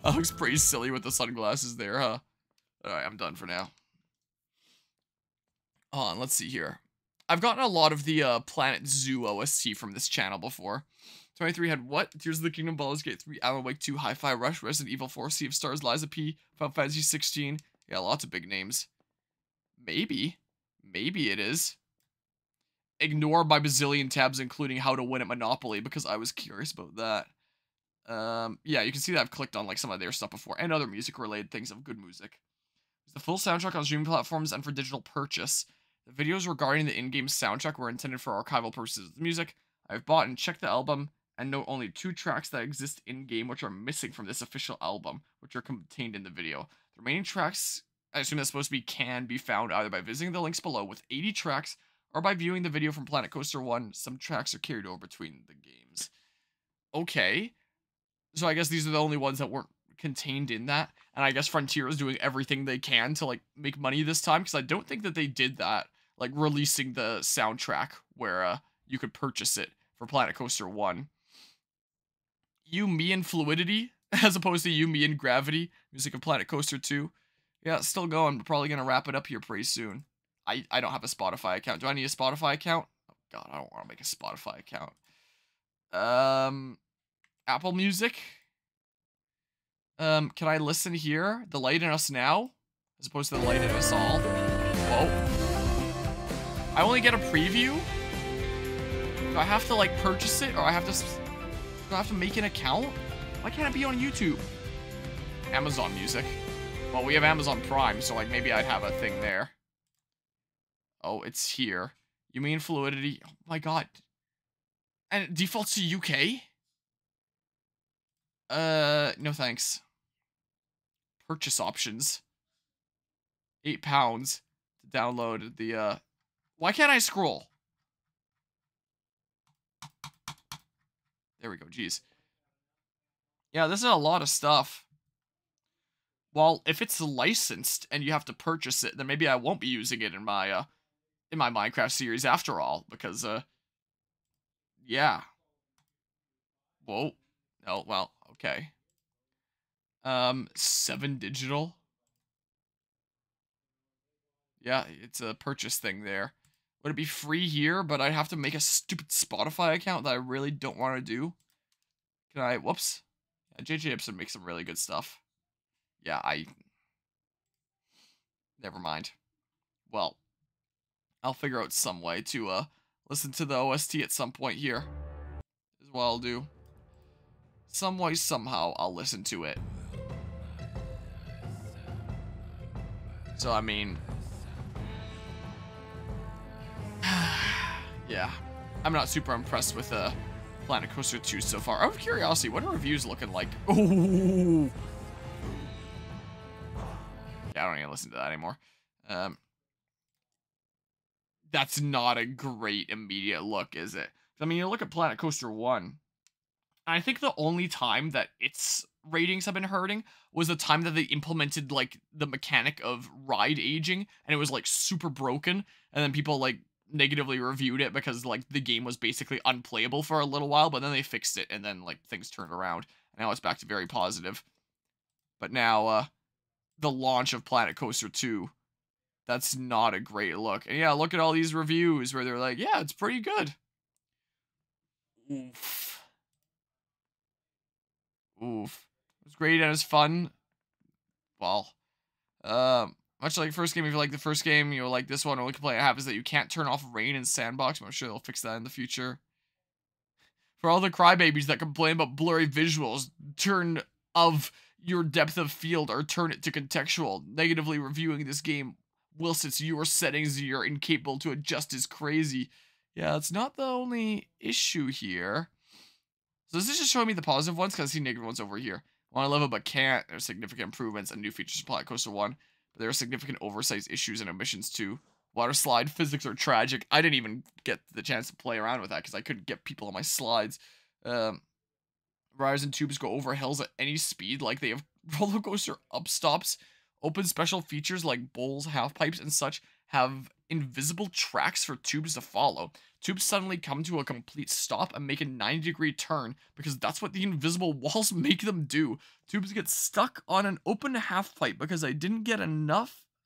That looks pretty silly with the sunglasses there, huh? Alright, I'm done for now. Hold on, let's see here. I've gotten a lot of the Planet Zoo OST from this channel before. 23 had what? Tears of the Kingdom, Baldur's Gate 3, Alan Wake 2, Hi-Fi Rush, Resident Evil 4, Sea of Stars, Liza P, Final Fantasy 16. Yeah, lots of big names. Maybe. Maybe it is. Ignore my bazillion tabs, including how to win at Monopoly, because I was curious about that. Yeah, you can see that I've clicked on like some of their stuff before, and other music-related things of good music. The full soundtrack on streaming platforms and for digital purchase. The videos regarding the in-game soundtrack were intended for archival purposes. The music, I've bought and checked the album and note only 2 tracks that exist in-game which are missing from this official album, which are contained in the video. The remaining tracks, I assume that's supposed to be, can be found either by visiting the links below with 80 tracks or by viewing the video from Planet Coaster 1. Some tracks are carried over between the games. Okay. So I guess these are the only ones that weren't contained in that. And I guess Frontier is doing everything they can to, like, make money this time, because I don't think that they did that, like, releasing the soundtrack where you could purchase it for Planet Coaster 1. You, Me, and Fluidity, as opposed to You, Me, and Gravity, music of Planet Coaster 2. Yeah, it's still going. We're probably going to wrap it up here pretty soon. I don't have a Spotify account. Do I need a Spotify account? Oh, God, I don't want to make a Spotify account. Apple Music. Can I listen here? The Light in Us Now? As opposed to The Light in Us All. Whoa. I only get a preview? Do I have to, like, purchase it? Or do I have to make an account? Why can't it be on YouTube? Amazon Music. Well, we have Amazon Prime, so, like, maybe I'd have a thing there. Oh, it's here. You mean Fluidity? Oh my god. And it defaults to UK? No thanks. Purchase options. £8 to download the, Why can't I scroll? There we go, jeez. Yeah, this is a lot of stuff. Well, if it's licensed and you have to purchase it, then maybe I won't be using it in my Minecraft series after all, because, yeah. Whoa. Oh, well, okay. 7 Digital. Yeah, it's a purchase thing there. Would it be free here, but I'd have to make a stupid Spotify account that I really don't want to do? Can I, whoops. Yeah, JJ Ibsen makes some really good stuff. Yeah, never mind. Well, I'll figure out some way to, listen to the OST at some point here. Is what I'll do. Some way, somehow, I'll listen to it. So, I mean... yeah. I'm not super impressed with, Planet Coaster 2 so far. Out of curiosity, what are reviews looking like? Ooh! Yeah, I don't even listen to that anymore. That's not a great immediate look, is it? I mean, you look at Planet Coaster 1. I think the only time that its ratings have been hurting was the time that they implemented, like, the mechanic of ride aging, and it was, like, super broken, and then people, like, negatively reviewed it because, like, the game was basically unplayable for a little while, but then they fixed it, and then, like, things turned around. And now it's back to very positive. But now, the launch of Planet Coaster 2, that's not a great look. And yeah, look at all these reviews where they're like, yeah, it's pretty good. Oof. Oof. It was great and it was fun. Well, much like the first game, if you like the first game, you'll like this one. Only complaint I have is that you can't turn off rain in Sandbox, but I'm sure they'll fix that in the future. For all the crybabies that complain about blurry visuals, turn of your depth of field or turn it to contextual. Negatively reviewing this game whilst it's your settings you're incapable to adjust is crazy. Yeah, it's not the only issue here. So this is just showing me the positive ones, because I see negative ones over here. Want to love it but can't. There's significant improvements and new features for Planet Coaster 1. But there are significant oversized issues and omissions too. Water slide physics are tragic. I didn't even get the chance to play around with that because I couldn't get people on my slides. Riders and tubes go over hills at any speed, like they have roller coaster upstops. Open special features like bowls, half pipes, and such have invisible tracks for tubes to follow. Tubes suddenly come to a complete stop and make a 90-degree turn because that's what the invisible walls make them do. Tubes get stuck on an open half pipe because I didn't get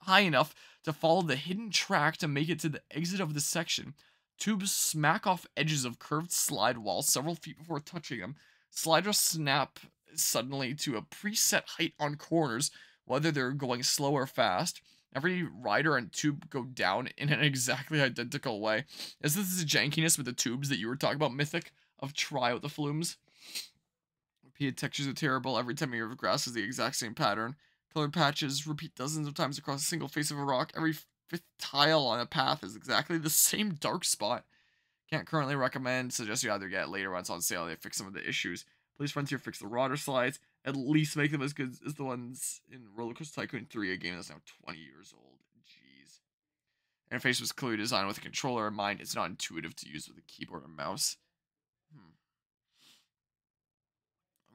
high enough to follow the hidden track to make it to the exit of the section. Tubes smack off edges of curved slide walls several feet before touching them. Sliders snap suddenly to a preset height on corners, whether they're going slow or fast. Every rider and tube go down in an exactly identical way. Is this the jankiness with the tubes that you were talking about, Mythic, of Try Out the Flumes? Repeated textures are terrible. Every time you grass is the exact same pattern. Colored patches repeat dozens of times across a single face of a rock. Every fifth tile on a path is exactly the same dark spot. Can't currently recommend. Suggest you either get it later when it's on sale. They fix some of the issues. Please Frontier fix the rudder slides. At least make them as good as the ones in Roller Coaster Tycoon 3, a game that's now 20 years old. Jeez. Interface was clearly designed with a controller in mind. It's not intuitive to use with a keyboard and mouse.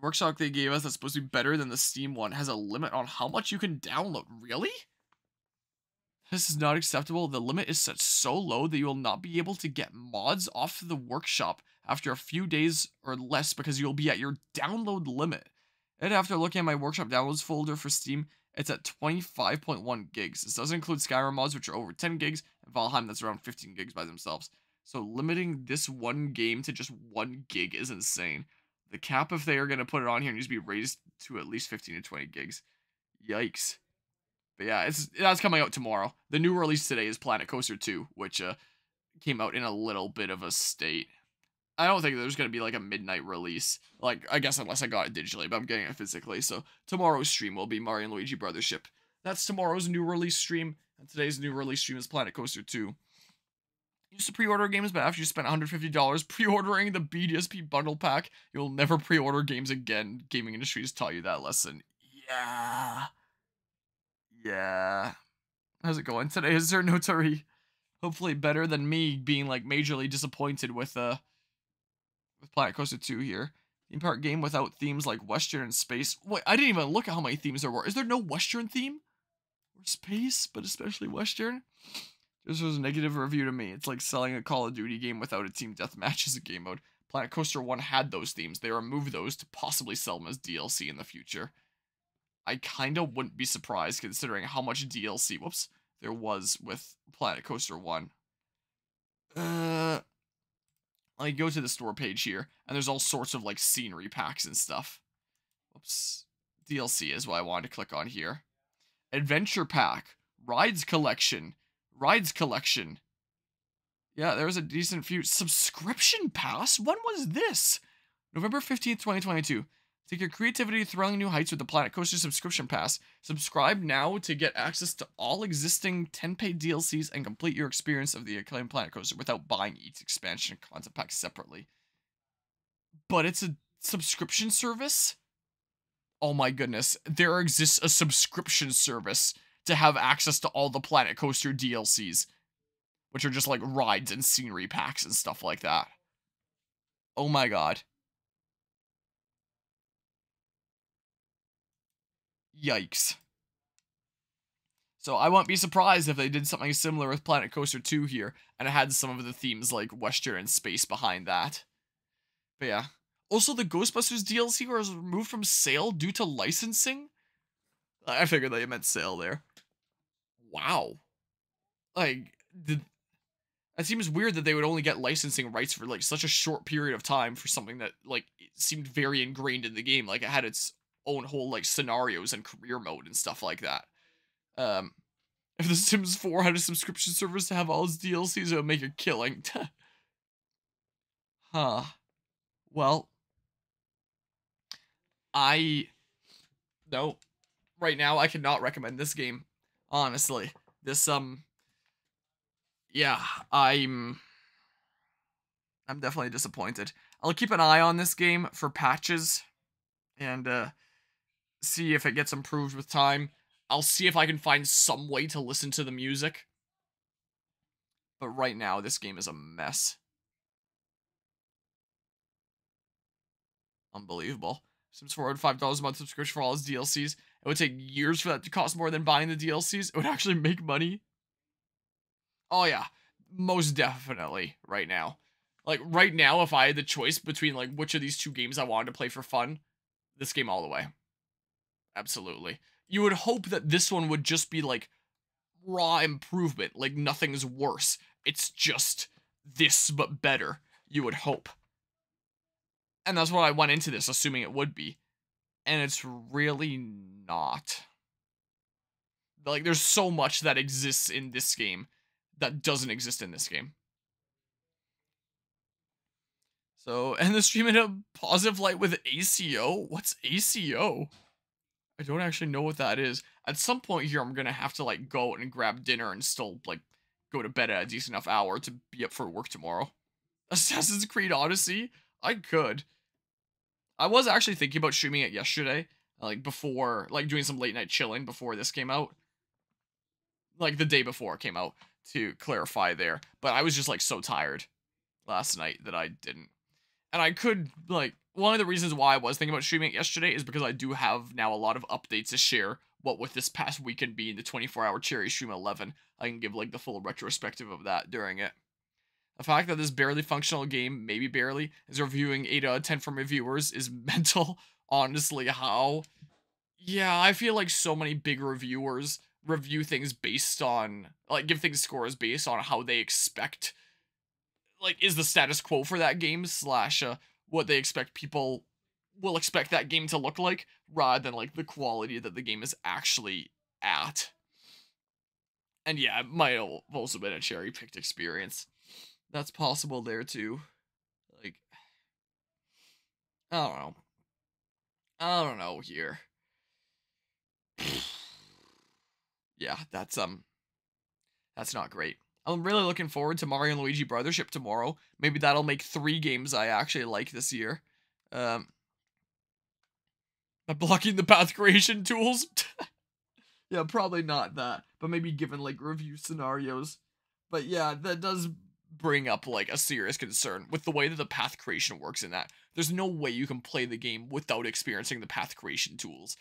Workshop they gave us that's supposed to be better than the Steam one has a limit on how much you can download. Really? This is not acceptable. The limit is set so low that you will not be able to get mods off the workshop after a few days or less because you'll be at your download limit. And after looking at my workshop downloads folder for Steam, it's at 25.1 gigs. This doesn't include Skyrim mods, which are over 10 gigs, and Valheim, that's around 15 gigs by themselves. So limiting this one game to just 1 gig is insane. The cap, if they are going to put it on here, needs to be raised to at least 15 to 20 gigs. Yikes. But yeah, that's coming out tomorrow. The new release today is Planet Coaster 2, which came out in a little bit of a state. I don't think there's going to be like a midnight release. Like, I guess unless I got it digitally, but I'm getting it physically. So tomorrow's stream will be Mario and Luigi Brothership. That's tomorrow's new release stream. And today's new release stream is Planet Coaster 2. Used to pre-order games, but after you spent $150 pre-ordering the BDSP bundle pack, you'll never pre-order games again. Gaming industry has taught you that lesson. Yeah. How's it going today? Is there Notary? Hopefully better than me being like majorly disappointed with Planet Coaster 2 here. Theme park game without themes like Western and space. Wait, I didn't even look at how many themes there were. Is there no Western theme? Or space, but especially Western? This was a negative review to me. It's like selling a Call of Duty game without a team deathmatch as a game mode. Planet Coaster 1 had those themes. They removed those to possibly sell them as DLC in the future. I kind of wouldn't be surprised considering how much DLC, there was with Planet Coaster 1. I go to the store page here, and there's all sorts of like scenery packs and stuff. DLC is what I wanted to click on here. Adventure pack, rides collection. Yeah, there was a decent few. Subscription pass? When was this? November 15th, 2022. Take your creativity to thrilling new heights with the Planet Coaster subscription pass. Subscribe now to get access to all existing 10-pay DLCs and complete your experience of the acclaimed Planet Coaster without buying each expansion and content pack separately. But it's a subscription service? Oh my goodness. There exists a subscription service to have access to all the Planet Coaster DLCs, which are just like rides and scenery packs and stuff like that. Oh my god. Yikes. So I won't be surprised if they did something similar with Planet Coaster 2 here, and it had some of the themes like Western and space behind that. But yeah. Also, the Ghostbusters DLC was removed from sale due to licensing? I figured that you meant sale there. Wow. Like, it seems weird that they would only get licensing rights for like such a short period of time for something that like seemed very ingrained in the game. Like it had its own whole like scenarios and career mode and stuff like that. If The Sims 4 had a subscription service to have all its DLCs, it would make a killing. Huh. Well, no. Right now, I cannot recommend this game. Honestly. This, yeah, I'm definitely disappointed. I'll keep an eye on this game for patches and, see if it gets improved with time. I'll see if I can find some way to listen to the music. But right now, this game is a mess. Unbelievable. Sims 4 had $5 a month subscription for all its DLCs. It would take years for that to cost more than buying the DLCs. It would actually make money. Oh yeah, most definitely right now. Like right now, if I had the choice between like which of these two games I wanted to play for fun, this game all the way. Absolutely. You would hope that this one would just be like raw improvement, like nothing's worse. It's just this but better, you would hope. And that's what I went into this assuming it would be. And it's really not. Like there's so much that exists in this game that doesn't exist in this game. So, end the stream in a positive light with ACO? What's ACO? I don't actually know what that is. At some point here, I'm gonna have to, like, go and grab dinner and still, like, go to bed at a decent enough hour to be up for work tomorrow. Assassin's Creed Odyssey? I could. I was actually thinking about streaming it yesterday, like before, like doing some late night chilling before this came out. Like the day before it came out, to clarify there. But I was just like so tired last night that I didn't. And I could, like, one of the reasons why I was thinking about streaming it yesterday is because I do have now a lot of updates to share. What with this past weekend being the 24-hour Cherry Stream 11, I can give, like, the full retrospective of that during it. The fact that this barely functional game, maybe barely, is reviewing 8 out of 10 from reviewers is mental. Honestly, how? Yeah, I feel like so many big reviewers review things based on, like, give things scores based on how they expect, like, is the status quo for that game / what they expect people will expect that game to look like, rather than, like, the quality that the game is actually at. And yeah, it might have also been a cherry-picked experience. That's possible there, too. Like, I don't know here. Yeah, that's not great. I'm really looking forward to Mario and Luigi Brothership tomorrow. Maybe that'll make 3 games I actually like this year. Blocking the path creation tools? Yeah, probably not that. But maybe given, like, review scenarios. But yeah, that does bring up, like, a serious concern with the way that the path creation works in that. There's no way you can play the game without experiencing the path creation tools,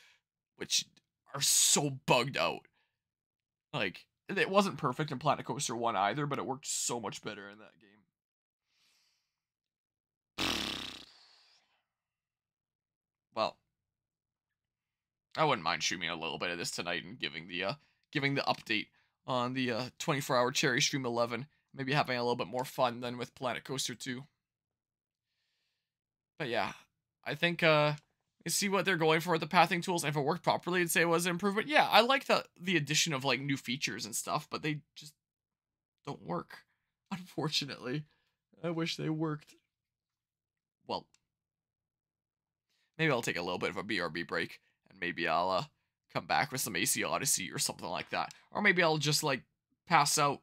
which are so bugged out. Like, it wasn't perfect in Planet Coaster 1 either, but it worked so much better in that game. Well, I wouldn't mind streaming a little bit of this tonight and giving the update on the 24-hour Cherry Stream 11. Maybe having a little bit more fun than with Planet Coaster 2. But yeah, I think you see what they're going for with the pathing tools. And if it worked properly, I'd say it was an improvement. Yeah, I like the addition of, like, new features and stuff, but they just don't work, unfortunately. I wish they worked. Well, maybe I'll take a little bit of a BRB break, and maybe I'll come back with some AC Odyssey or something like that. Or maybe I'll just, like, pass out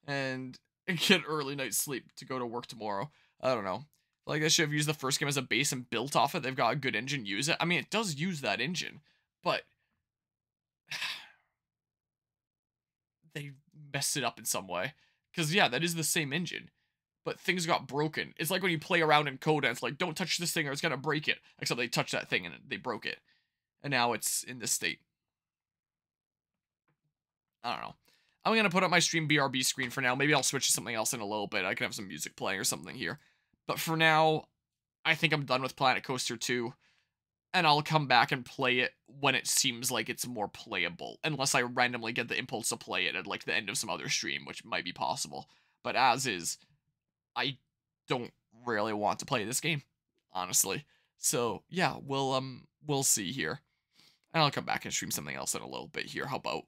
and get early night sleep to go to work tomorrow. I don't know. Like, they should have used the first game as a base and built off it. They've got a good engine, use it. I mean, it does use that engine, but they messed it up in some way. Because, yeah, that is the same engine, but things got broken. It's like when you play around in code and it's like, don't touch this thing or it's gonna break it. Except they touched that thing and they broke it. And now it's in this state. I don't know. I'm going to put up my stream BRB screen for now. Maybe I'll switch to something else in a little bit. I can have some music playing or something here. But for now, I think I'm done with Planet Coaster 2. And I'll come back and play it when it seems like it's more playable. Unless I randomly get the impulse to play it at, like, the end of some other stream, which might be possible. But as is, I don't really want to play this game, honestly. So, yeah, we'll see here. And I'll come back and stream something else in a little bit here. How about...